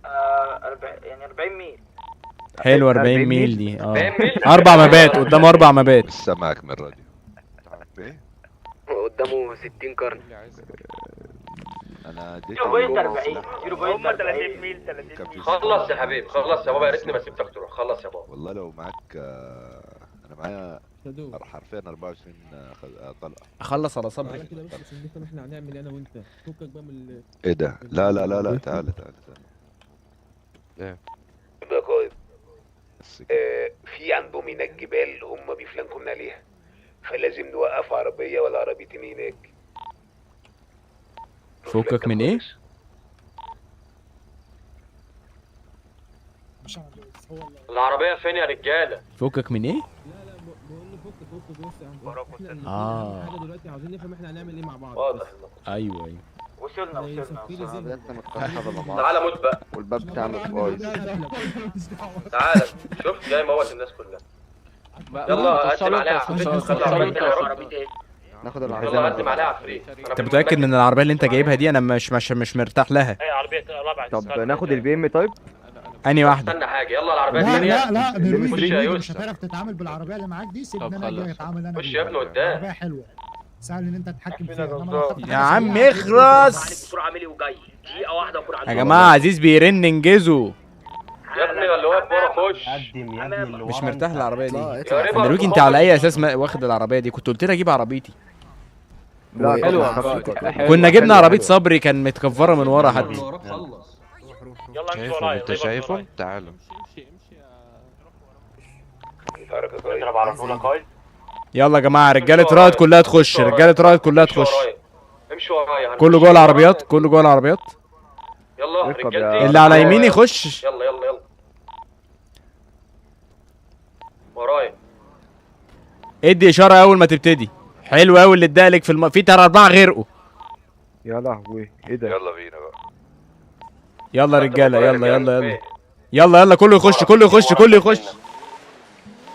40 ميل. حلو 40 ميل دي 4 مبات قدام 4 مبات. مش سامعك من الراديو. قدامه 60 قرن. انا اديت 30 ميل. خلص يا حبيبي خلص يا بابا، يا ريتني ما سبتك تروح. خلص يا بابا. والله لو معاك انا معايا حرفيا 24 طلقه. اخلص على صبري. احنا هنعمل انا وانت فكك بقى من ايه ده؟ لا تعالى ايه يا قائد؟ في عندهم هناك جبال هم بيفلنكوا عليها، فلازم نوقف عربيه ولا عربيتين هناك. فكك من ايه؟ العربيه فين يا رجاله؟ فكك من ايه؟ حاجه دلوقتي عاوزين نفهم احنا هنعمل ايه مع بعض. واضح. ايوه وصلنا. تعالى موت بقى. والباب بتاعنا بايظ. تعالى شوف جاي موت الناس كلها. يلا قدم عليها عفريت. خلي عربيتي ناخد يلا العربيه. قدم عليها عفريت. انت متاكد من العربيه اللي انت جايبها دي؟ انا مش مرتاح لها. اي عربيه رابعه. طب ناخد البي ام طيب. انهي واحده؟ استنى حاجه. يلا العربيه لا الثانيه. لا خش يا مش يوسف. هتعرف تتعامل بالعربيه اللي معاك دي. سيبني انا اجي اتعامل انا. خش يا ابني قدام. عربيه حلوه سهل ان انت تتحكم فيها. يا عم اخرس دقيقه واحده وكون يا جماعه. عزيز بيرن انجزوا يا ابني اللي واقف ورا خش. مش مرتاح للعربيه دي. انا رويك انت على اي اساس واخد العربيه دي؟ كنت قلت لي اجيب عربيتي. لا حلوه. كنا جبنا عربيه صبري كان متكفره من ورا حد. يلا امشي ورايا. انت شايفهم؟ تعالوا. اضرب على طول يا قائد. يلا يا جماعه رجاله رائد كلها تخش. رجاله رائد كلها تخش. امشي ورايا. كله جوه العربيات. يلا رجالتي. اللي على يميني يخش. يلا ورايا. ادي اشاره اول ما تبتدي. حلو قوي اللي ادالك في في 4 غرقوا. يا لهوي ايه ده؟ يلا بينا بقى. يلا يا رجاله يلا كله يخش.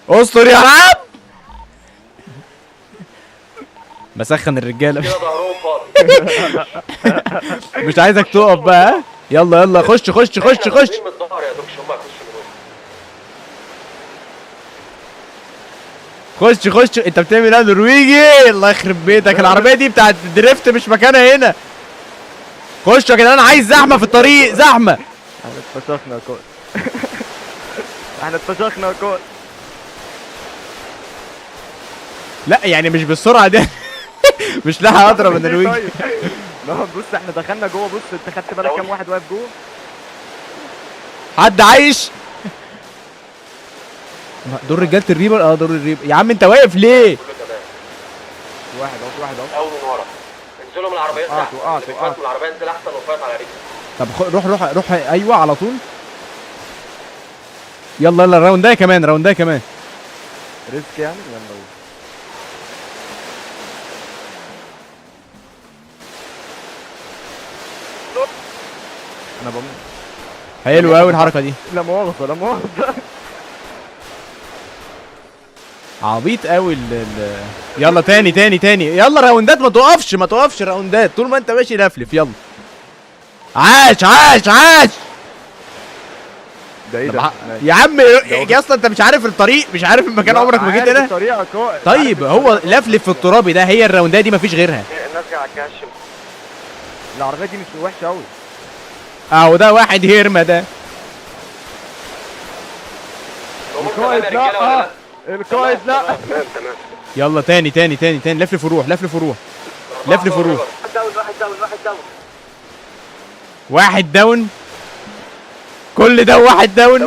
استر يا عم. بسخن الرجاله. كده ظهرهم فاضي. مش عايزك تقف بقى. يلا خش. من الظهر يا دوكش هم هيخشوا من خش. انت بتعمل ايه يا نرويجي؟ الله يخرب بيتك. العربيه دي بتاعت الدريفت مش مكانها هنا. خشوا يا جدعان. انا عايز زحمه في الطريق. زحمه. احنا اتفشخنا يا قائد. لا يعني مش بالسرعه دي. مش لاحق اضرب من الويك. طيب لا بص احنا دخلنا جوه، بص انت خدت بالك كام واحد واقف جوه؟ حد عايش؟ دور رجاله الريبر. اه دور الريبر. يا عم انت واقف ليه؟ واحد اهو. قوي من ورا. انزلوا من العربيه تحت. وقعت اللي فات من العربيه انزل احسن وفات على رجلك. طب روح ايوه على طول. يلا الراوند ده كمان. ريسك يعني. يلا انا بموت. حلو قوي الحركه دي. لا مؤاخذه عبيط قوي يلا تاني. يلا راوندات، ما توقفش راوندات طول ما انت ماشي لفلف. يلا عاش. ده ايه ده؟ يا عم يا اسطى انت مش عارف الطريق، مش عارف المكان، عمرك ما جيت هنا. طيب هو لفلف في الترابي ده، هي الراوندات دي مفيش غيرها. نرجع على الكاش. العربيه دي مش وحشه قوي. اهو ده واحد هيرمى ده. القائد لا. تمام. يلا تاني لفلف وروح. واحد داون. كل ده واحد داون.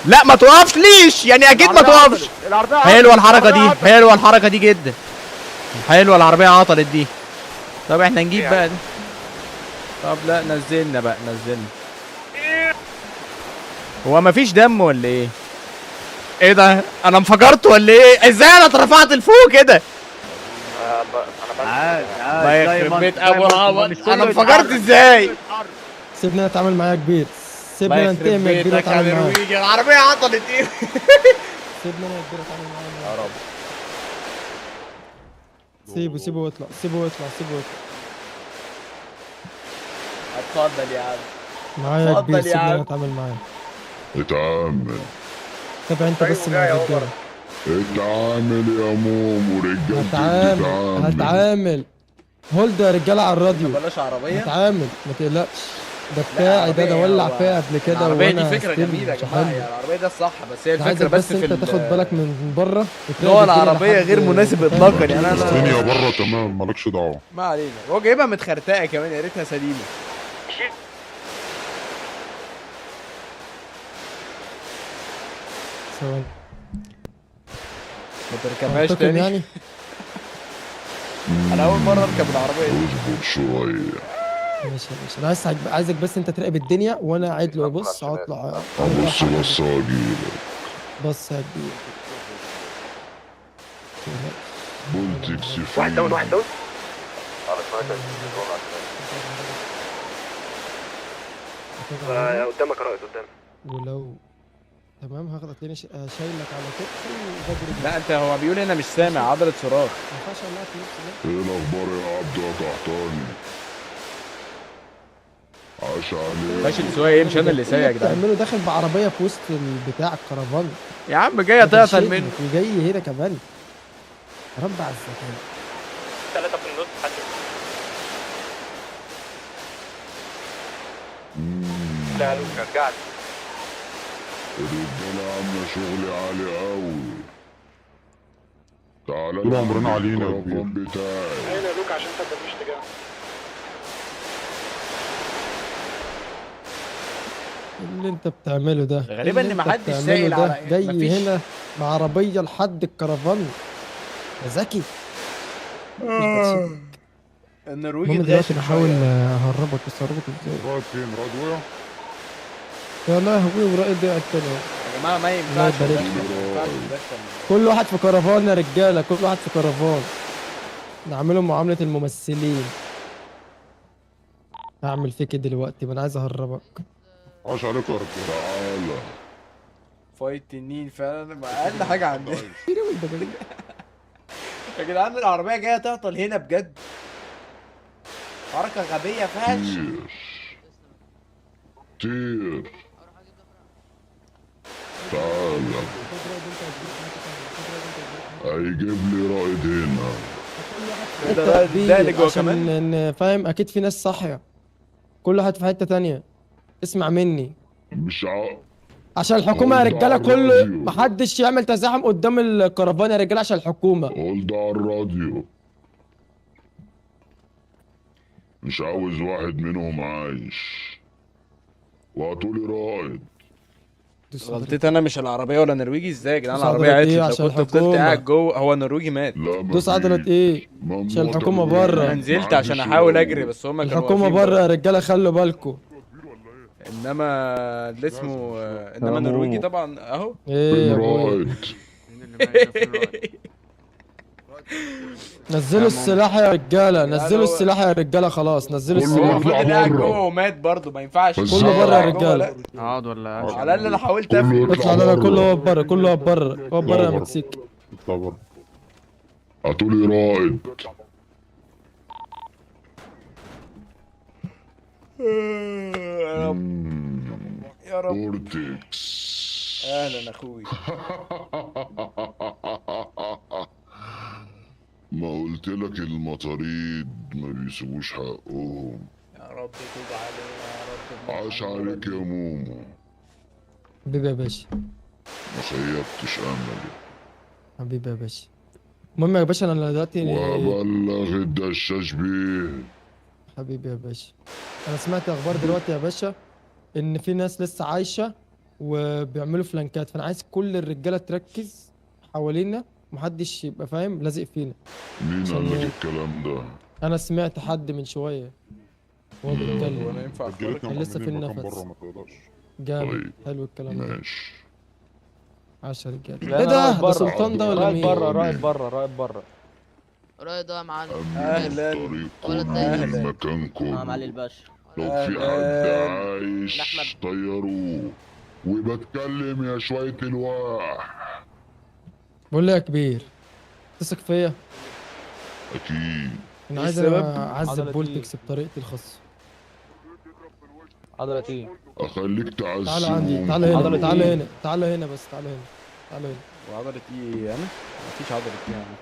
لا ما توقفش ليش يعني، اكيد ما توقفش. حلوه الحركه دي جدا. حلوه العربيه عطلت دي. طب احنا نجيب بقى دي. طب لا نزلنا. هو مفيش دم ولا ايه؟ ايه ده؟ انا انفجرت ولا ايه؟ ازاي انا اترفعت لفوق كده؟ الله يخرب بيت ابو العبط، انا انفجرت ازاي؟ سيبنا نتعامل معاه كبير، سيبنا ننتقم يا كبير نتعامل معاه. العربيه عطلت ايه؟ سيبنا انا يا كبير اتعامل معاه. يا رب. سيبه واطلع. اتفضل يا عم. معايا يا كبير، سيبنا نتعامل معاه. اتعامل. تابع انت بس مع الرجاله. اتعامل يا مومو رجالتي. هتعامل. هولد يا رجاله على الراديو. بلاش عربيه. هتعامل ما تقلقش. ده بتاعي ده ولع فيها قبل كده. العربيه دي فكره جميله يا جماعه، يعني العربيه ده الصح، بس هي الفكره بس في انت تاخد بالك من بره. نوع العربيه غير مناسب اطلاقا يعني. الدنيا بره تمام مالكش دعوه. ما علينا. هو جايبها متخرتقه كمان، يا ريتها سليمه. ثواني ما تركبهاش تاني يعني. انا اول مره اركب العربيه دي. اصبر شويه. ماشي انا عايزك بس انت تراقب الدنيا وانا قاعد له. بص هطلع ابص واجيلك. بص يا كبير. بولتك سفينة. واحد داون. قدامك يا رائد قدامك. ولو تمام هاخدك تاني شايلك على كتفي وبجري. لا انت هو بيقول انا مش سامع عضله صراخ. ما ينفعش اقلعك في نفسي ده. ايه الاخبار يا عبد يا تحتاني؟ عاش عليك. ماشي السواق ايه؟ مش انا اللي سايق يا جدعان. بتعمله داخل بعربيه في وسط البتاع الكرفان يا عم جايه تعطل منه وجاي هنا كمان. رب على الزكاه. 3 في النص حد. لا رجعت. الرجاله عامله شغل عالي قوي. تعالى طول عمرنا علينا يا بتاعي. هنا لوك عشان انت مفيش تجاه. اللي انت بتعمله ده غريبا ان محدش سائل على جاي مفيش. هنا بعربيه لحد الكرفان. يا ذكي. النرويجي المهم دلوقتي بحاول اهربك. بس اهربك ازاي؟ رائد فين؟ رائد وقع؟ يا لهوي ورائد قاعد كده. يا جماعه ما ينفعش. كل واحد في كرفان يا رجاله، كل واحد في كرفان. نعملهم معامله الممثلين. هعمل فيك ايه دلوقتي؟ ما انا عايز اهربك. عاش عليك يا رجاله. تعالى فايت تنين فعلا اقل حاجه عندنا. يا جدعان العربيه جايه تعطل هنا بجد. حركه غبيه فشخ. طير تعالى. هيجيب لي رائد هنا. ده عشان فاهم اكيد في ناس صاحيه. كل واحد في حته تانية. اسمع مني. عشان الحكومه يا رجاله، كله محدش يعمل تزاحم قدام الكرفان يا رجاله عشان الحكومه. قول على الراديو، مش عاوز واحد منهم عايش، وهاتولي رائد. غلطتي انا مش العربيه ولا نرويجي. ازاي يا جدعان دوس العربيه عضلة إيه عطلت؟ لو عشان كنت فضلت الحكومة؟ قاعد جوه. هو نرويجي مات. دوس عضلة ايه عشان الحكومه انا بره. نزلت عشان احاول اجري بس هما كانوا الحكومه واقفين بره يا رجاله، خلوا بالكم. انما اللي اسمه انما نرويجي طبعا اهو. ايه يا ابوي، نزلوا السلاح يا رجاله، نزلوا السلاح يا رجاله، خلاص نزلوا هو السلاح. فضل قاعد جوه ومات برضه، ما ينفعش. كله بره يا رجاله. اقعد ولا على الاقل انا حاولت افهم. اطلع لا كله واقف بره، كله واقف بره، واقف بره يا مكسيك. اطلع بره. هاتولي رائد. يا رب يا رب. كورتكس. اهلا اخوي. ما قلتلك المطاريد ما بيسيبوش حقهم. يا رب توب علينا يا رب. عاش عليك يا مومو، حبيبي يا باشا، ما خيبتش املي. حبيبي يا باشا. المهم يا باشا انا دلوقتي وبلغ الدشاش بيه. حبيبي يا باشا، انا سمعت اخبار دلوقتي يا باشا ان في ناس لسه عايشه وبيعملوا فلانكات، فانا عايز كل الرجاله تركز حوالينا، محدش يبقى فاهم لازق فينا. مين قال لك الكلام ده؟ انا سمعت حد من شويه وهو بيتكلم. وانا ينفع كان لسه في النفس. جامد، حلو الكلام ده. ماشي. 10 رجاله. ايه ده سلطان ده ولا مين؟ رائد بره. رائد ده يا معلم. اهلا طريقكم مكانكم. معالي الباشا. لو في حد عايش طيروه. وبتكلم يا شوية الواح. بقول لك يا كبير، تثق فيا؟ أكيد. انا عايز اعذب بولتكس بطريقتي الخاصه. عضلة ايه؟ أخليك تعذبهم. تعالى عندي، تعالى هنا، تعالى هنا، تعالى هنا بس، تعالى هنا، تعالى هنا. وعضلة ايه انا؟ مفيش عضلة ايه يعني.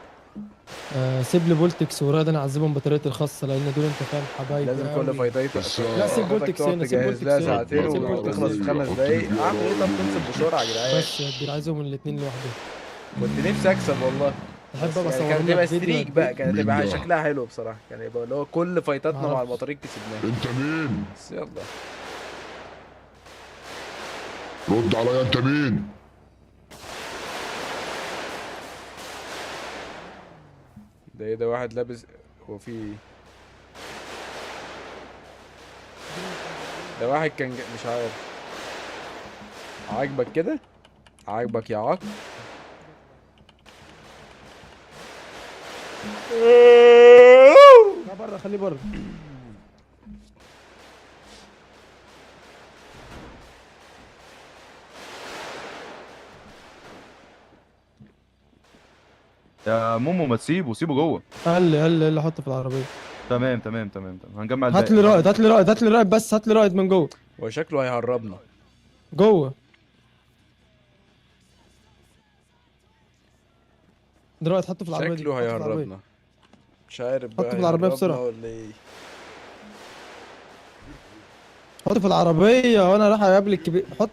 سيب لي بولتكس وراد، انا اعذبهم بطريقتي الخاصه لان دول انت فاهم حبايبي. لازم كل فايدايت. لا سيب بولتكس هنا، سيب بولتكس هنا. ساعتين وتخلص في 5 دقايق. اعمل ايه؟ طب تنسب بسرعة يا جدعان. بس يا كبير عايزهم الاثنين لوحدهم. كنت نفسي اكسب والله. تحب ابقى اصور كانت لك تبقى فيديو ستريك يا بقى، كبير؟ كانت تبقى شكلها حلو بصراحة. كان يبقى اللي هو كل فايتاتنا مع معرفش. البطاريق كسبناها. أنت مين؟ بس يلا. رد عليا، أنت مين؟ ده ايه ده؟ واحد لابس. هو في ايه؟ ده واحد كان مش عارف. عاجبك كده؟ عاجبك يا عاق؟ لا بره، خليه بره. يا مومو ما تسيبه، سيبه جوه. قال حطه في العربيه. تمام هنجمع هات لي رائد، هات لي رائد، هات لي رائد، بس هات لي رائد من جوه. هو شكله هيهربنا. جوه. دلوقتي حطه في العربيه دي. شكله هيهربنا. مش عارف بقى. حطه في العربيه هيهربنا بسرعه. ولا ايه؟ حطه في العربيه وانا رايح اقابل الكبير. حط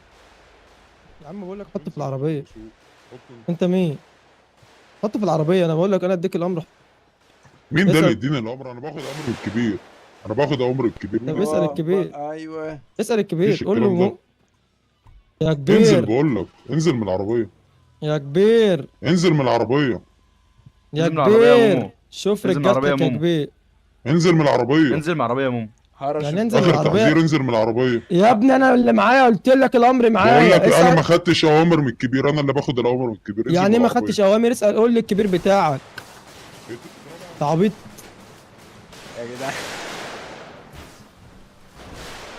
يا عم، بقول لك حطه في العربيه. انت مين؟ حطه في العربيه، انا بقول لك انا اديك الامر. مين ده اللي يديني الأمر؟ أنا باخد أمر الكبير. أنا باخد أمر الكبير. طب اسال الكبير. ايوه اسال الكبير، قول له يا انزل، كبير. بقول لك انزل من العربية. يا كبير انزل من العربية. يا انزل من العربية يا كبير. مومو. شوف انزل من العربية رجالتك يا يا مومو. كبير. انزل من العربية. انزل من العربية يا مومو. يعني انزل من آخر تحذير، العربيه انزل من العربية. يا ابني، انا اللي معايا قلت لك الامر معايا. بقول لك أنا اسأل. ما خدتش أوامر من الكبير، أنا اللي باخد الأوامر من الكبير. انزل يعني من ايه ما العربية. خدتش اوامر؟ اسال، قول لي الكبير بتاعك. تعبيط. يا جدعان.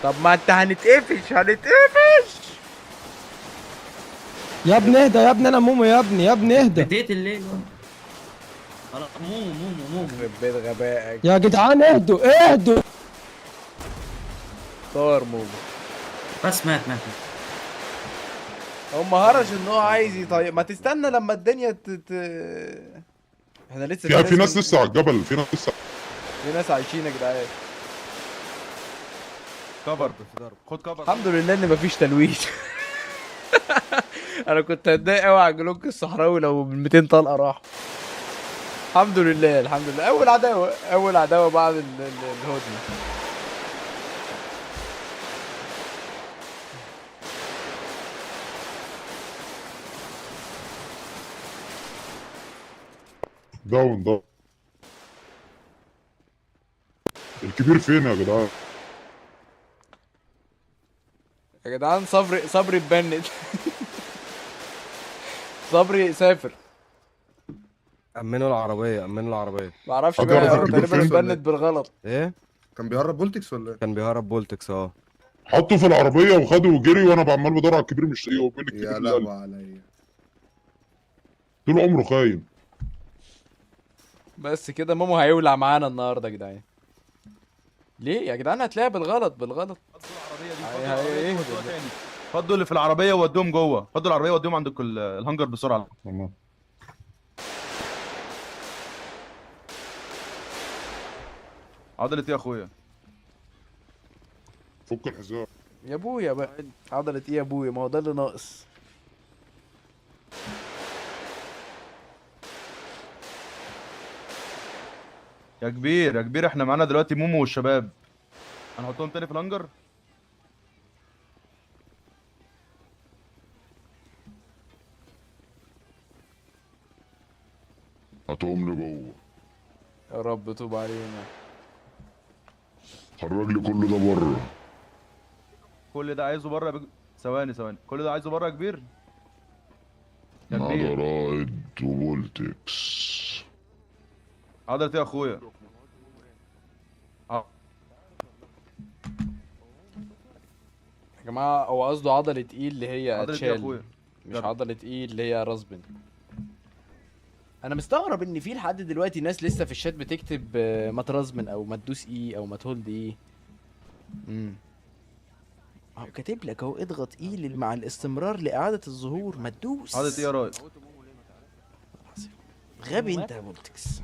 طب ما انت هنتقفش. يا ابني اهدى يا ابني، انا مومو يا ابني، يا ابني اهدى. بديت الليل. خلاص مومو. يخرب بيت غبائك. يا جدعان اهدوا اهدوا. طار مومو. بس مات. هم هرش ان هو عايز يطير. ما تستنى لما الدنيا احنا لسه في ناس لسه على الجبل، في ناس عايشين يا جدعان. كفر، خد كفر. الحمد لله ان مفيش تلويش. انا كنت هتضايق قوي على الجلوك الصحراوي لو ال 200 طلقه راحوا. الحمد لله الحمد لله، اول عداوه بعد الهدنه. داون. الكبير فين يا جدعان؟ يا جدعان صبري اتبند. صبري سافر. امنوا العربيه امنوا العربيه. معرفش بقى، هو تقريبا اتبند بالغلط. ايه كان بيهرب بولتكس ولا ايه؟ كان بيهرب بولتكس اه. حطه في العربيه وخده وجري، وانا بعمل بدور على الكبير مش لاقيه، وبين الكبير يا لهوي عليا، طول عمره خاين. بس كده مومو هيولع معانا النهارده يا جدعان. ليه يا جدعان؟ هتلاقيها بالغلط. فضوا اللي في العربيه وودوهم جوه، فضوا العربيه وودوهم عند الهانجر بسرعه. تمام. عضلت ايه يا اخويا؟ فك الحزام يا ابويا بقى. عضلة ايه يا ابويا؟ ما هو ده اللي ناقص. يا كبير يا كبير، احنا معانا دلوقتي مومو والشباب، هنحطهم تاني في الهانجر؟ هاتهم لي جوه. يا رب توب علينا. خرج لي كل ده بره. كل ده عايزه بره ثواني كل ده عايزه بره يا كبير؟ يا كبير نظرايد وبولتكس. عضلت ايه يا اخويا؟ يا جماعة هو قصده عضلة ايه اللي هي عضلة ايه يا اتشال، اخويا؟ مش عضلة ايه اللي هي راسبن. انا مستغرب ان في لحد دلوقتي ناس لسه في الشات بتكتب ما ترازمن او ما تدوس ايه او ما تهولد ايه. اهو كاتب لك اهو اضغط ايه مع الاستمرار لاعادة الظهور، ما تدوس. عضلت ايه يا راجل؟ غبي انت يا بولتكس.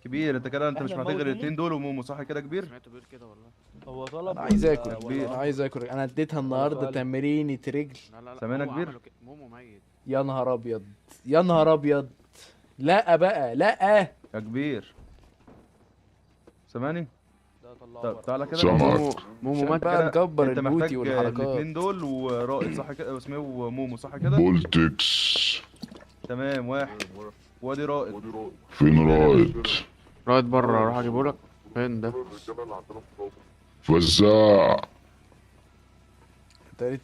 كبير انت كده، انت مش محتاج غير الاثنين دول ومومو، صح كده يا كبير؟ سمعته بيقول كده والله. هو طلب انا عايز اكل يا كبير، انا عايز اكل. انا اديتها النهارده تمرينة رجل. سامعنا يا كبير؟ مومو ميت. يا نهار ابيض يا نهار ابيض. لا بقى لا يا كبير سامعني؟ طب تعالى كده. مومو مات بقى، نكبر انت البوتي محتاج والحركات. الاثنين دول ورائد صح كده، اسمه ومومو صح كده؟ بولتكس. تمام واحد. وادي رائد. فين رائد؟ رائد بره، اروح اجيبهولك. فين ده؟ فزاع.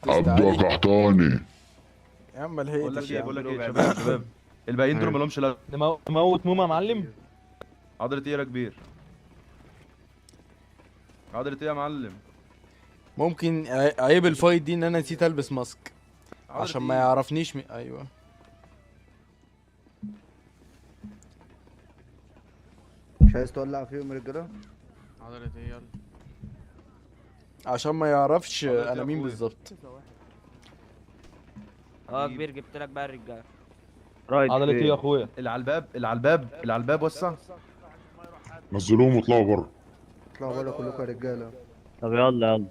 عبده قحطاني. يا عم الهيئة. بقول لك ايه شباب الباقيين دول مالهمش لازمه. نموت موما يا معلم. عضلة ايه يا كبير؟ عضلة ايه يا معلم؟ ممكن عيب الفايت دي ان انا نسيت البس ماسك عشان ما يعرفنيش ايوه. مش عايز تولع فيهم يا رجاله؟ عضلة ايه يلا؟ عشان ما يعرفش انا مين بالظبط. كبير جبت لك بقى الرجاله. عضلة ايه يا اخويا؟ اللي على الباب وسع. نزلوهم واطلعوا بره. اطلعوا بره كلكم يا رجاله. طب يلا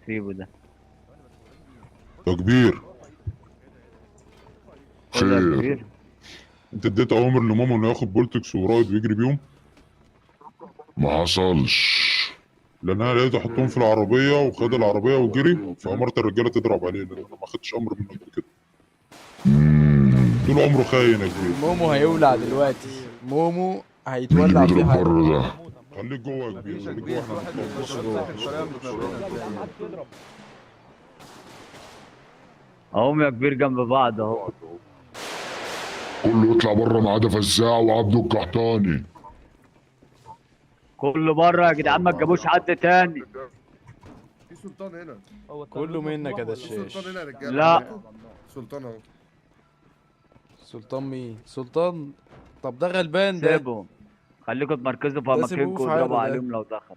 سيبوا ده. يا كبير خير. انت اديت اوامر لماما انه ياخد بولتكس ورايد ويجري بيهم؟ ما حصلش، لان انا لقيته احطهم في العربيه وخد العربيه وجري، فامرت الرجاله تضرب عليه لان انا ما خدتش امر منه قبل كده. طول عمره خاين يا كبير. مومو هيولع دلوقتي، مومو هيتولع في حاجه. ده خليك جوه يا كبير، خليك جوه. اهم يا كبير جنب بعض اهو. كله يطلع بره ما عدا فزاع وعبده القحطاني. كله بره يا جدعان، ما تجيبوش حد تاني. في سلطان هنا. كله منك يا دشاش. سلطان هنا يا رجاله. لا سلطان اهو. سلطان مين؟ سلطان؟ طب ده غلبان ده. سيبهم، خليكم تمركزوا في اماكنكم واضربوا عليهم لو دخل.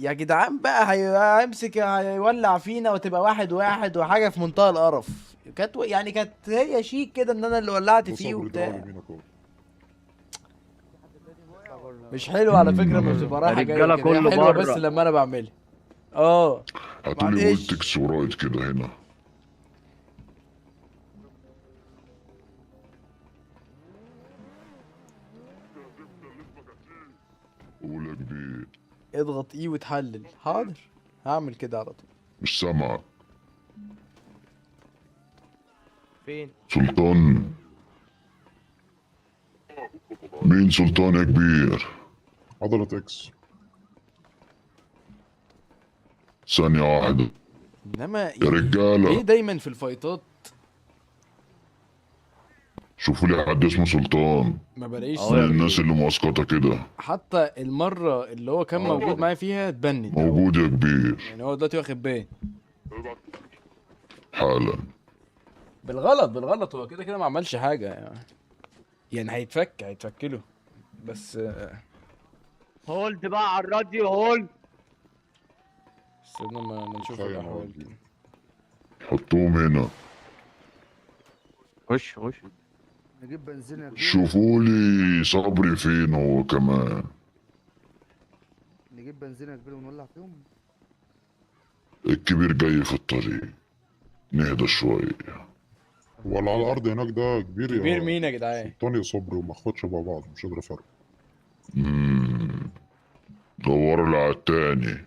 يا جدعان بقى هيمسك هيولع فينا وتبقى 1-1 وحاجه في منتهى القرف. كانت هي شيك كده ان انا اللي ولعت فيه وبتاع. مش حلو على فكره لما بتبقى رايحه جايه الرجالة كده، هي كله حلوه بس بره. لما انا بعملها. اه هاتولي معلش. بولتكس ورايد كده هنا. قول يا كبير. اضغط ايه وتحلل. حاضر هعمل كده على طول. مش سامعك. فين؟ سلطان. مين سلطان يا كبير؟ عضلة اكس. ثانية واحدة. انما يا رجالة. ليه دايما في الفايتات شوفوا لي حد اسمه سلطان. ما بلاقيش من الناس اللي مسقطة كده. حتى المرة اللي هو كان موجود معايا فيها اتبند. موجود يا كبير. يعني هو دلوقتي واخد بان حالا. بالغلط هو كده كده ما عملش حاجة يعني هيتفك له بس. هولد بقى على الراديو هولد. استنى ما نشوف الاحوال دي. حطوهم هنا. خش نجيب بنزين يا كبير. شوفوا لي صبري فين هو كمان. نجيب بنزين يا كبير ونولع فيهم. الكبير جاي في الطريق. نهدى شوية. ولا على الأرض هناك ده كبير يا كبير مين يا جدعان؟ سلطان يا صبري وما اخواتش شبه بعض مش قادر افرق. دوروا لي على التاني.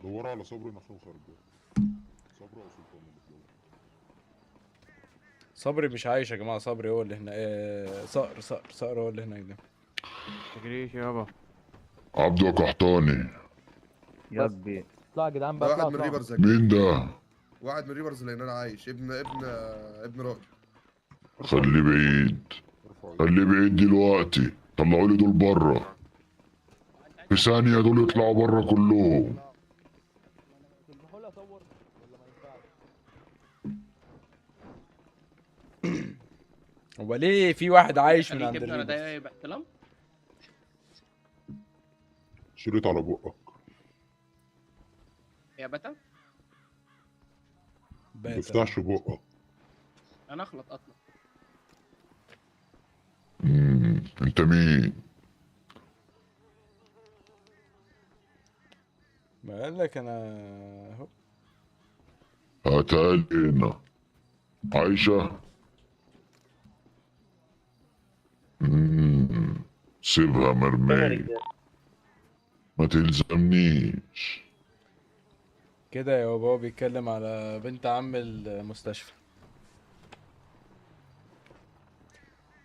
دوروا على صبري نخوه خارج. صبري وسلطان. صبري مش عايش يا جماعة. صبري هو اللي هنا. صقر هو اللي هناك ده. تجريش يابا. عبده قحطاني. يا كبير. اطلع يا جدعان ده بقى. واحد من اطلع ريفرز يا مين ده؟ واحد من ريفرز اللي هنا عايش. ابن راجل. خليه بعيد دلوقتي. طلعوا لي دول بره. في ثانية دول يطلعوا بره كلهم. هو ليه في واحد عايش من عند ابني انا الريفرز؟ ده باحترام. شريط على بقك. يا بتا ما تفتحش بقك. انا اطلع. انت مين؟ ما قال لك انا اهو. هاتها لي هنا. عايشة. سيبها مرمية. ما تلزمنيش. كده يا بابا بيتكلم على بنت عم المستشفى.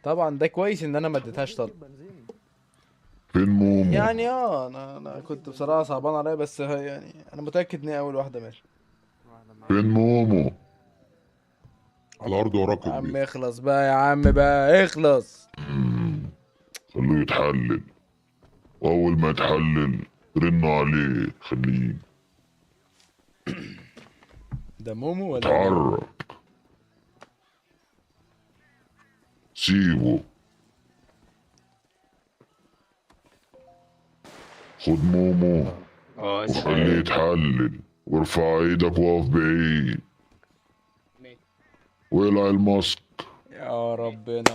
طبعا ده كويس ان انا ما اديتهاش طلب. فين مومو؟ يعني انا كنت بصراحه صعبان عليا بس يعني انا متاكد ان هي اول واحده ماشي. فين مومو؟ على الارض وراك يا عم اخلص بقى، يا عم بقى اخلص. خلوه يتحلل. واول ما يتحلل رنوا عليه خليه. ده مومو ولا اتعرف. سيبه. خد مومو وخليه يتحلل وارفع ايدك واقف بعيد والع الماسك. يا ربنا.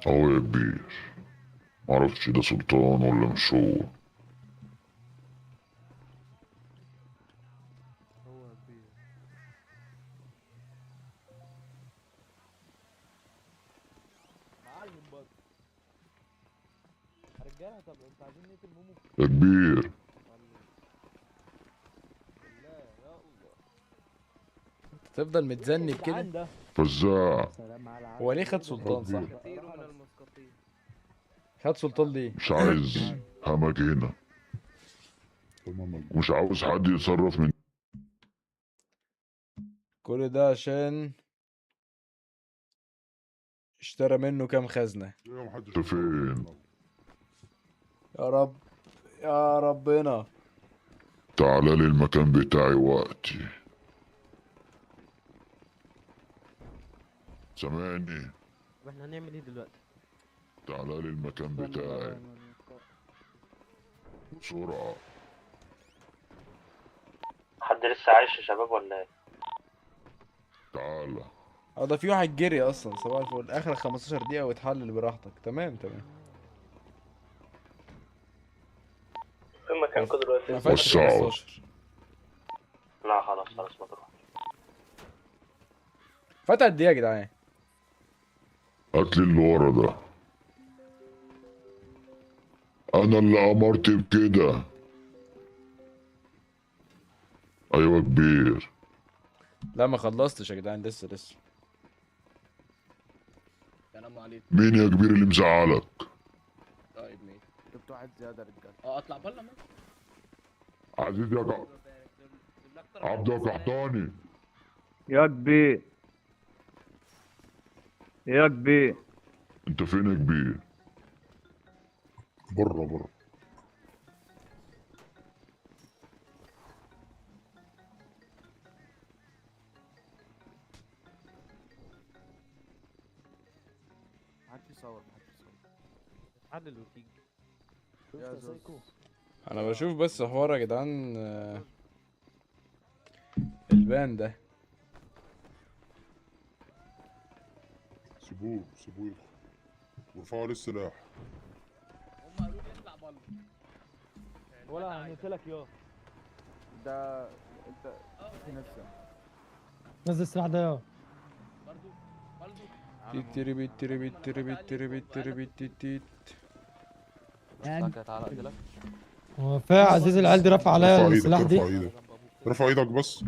اهو يا كبير. معرفتش ده سلطان ولا مش هو. يا كبير. تفضل متذنب كده. فزاع. هو ليه خد سلطان صح؟ خد سلطان ليه؟ مش عايز همج هنا. ومش عاوز حد يتصرف من كل ده عشان اشترى منه كام خزنة. فين. يا رب يا ربنا. تعالى لي المكان بتاعي وقتي. سامعني. واحنا هنعمل ايه دلوقتي؟ تعالى لي المكان بتاعي بسرعة. حد لسه عايش يا شباب ولا ايه؟ تعالى. ده في واحد جري اصلا صباح الفل، اخر 15 دقيقة واتحلل براحتك. تمام. فين مكانكم دلوقتي؟ ما فاتش 15. لا خلاص ما تروح. فات قد ايه يا جدعان؟ هاتلي اللي ورا ده، انا اللي امرت بكده. ايوه كبير. لا ما خلصتش يا جدعان، لسه. السلام عليكم. مين يا كبير اللي مزعلك؟ طيب ماشي. جبت واحد زياده يا رجاله. اطلع بره ما عزيز يا عبد القحطاني. يا كبير يا كبير. انت فين يا كبير؟ بره. محدش يصور. حلل وتيجي يا زوز. انا بشوف بس حوار يا جدعان، البان ده. سيبوه يدخل وارفعوا عليه السلاح. هم قالوا لي اطلع بره. ولا هنقتلك يا ده انت في نفسك. نزل السلاح ده يا هو فيها عزيز العيال دي رفع عليا السلاح دي. رفع ايدك بس.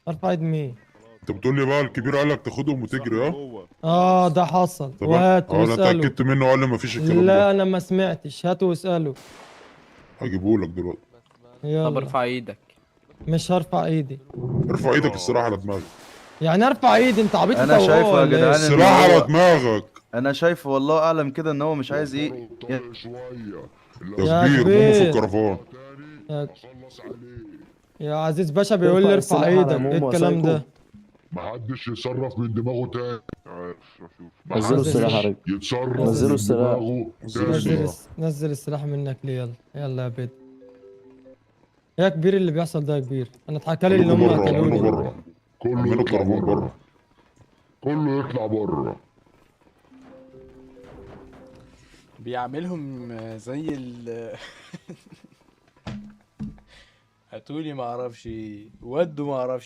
ارفع ايد مين؟ انت بتقول لي بقى الكبير قال لك تاخدهم وتجري؟ ده حصل. طب وهات انا واسأله. اتاكدت منه وقال لي مفيش الكلام ده. لا انا ما سمعتش، هات واسأله. هجيبهولك دلوقتي. يلا. طب ارفع ايدك. مش هرفع ايدي. ارفع ايدك السلاح على دماغك. يعني ارفع ايدي؟ انت عبيط انا شايفه يا ولا إيه؟ جدعان السلاح على دماغك. انا شايفه والله اعلم كده ان هو مش عايز ايه يا يا كبير مومو في كبير. الكرفان. يا عزيز باشا بيقول لي ارفع ايدك. ايه الكلام ده؟ محدش يتصرف من دماغه تاني. نزلوا السلاح يا رجل. يتصرف نزلوا من السلاح. دماغه. نزل السلاح منك ليه. يلا يا بيت. يا كبير اللي بيحصل ده يا كبير. انا اتحكى لي ان هم قتلوني. كله يطلع بره. كله يطلع بره. بيعملهم زي ال هاتولي ما اعرفش ودوا ما اعرفش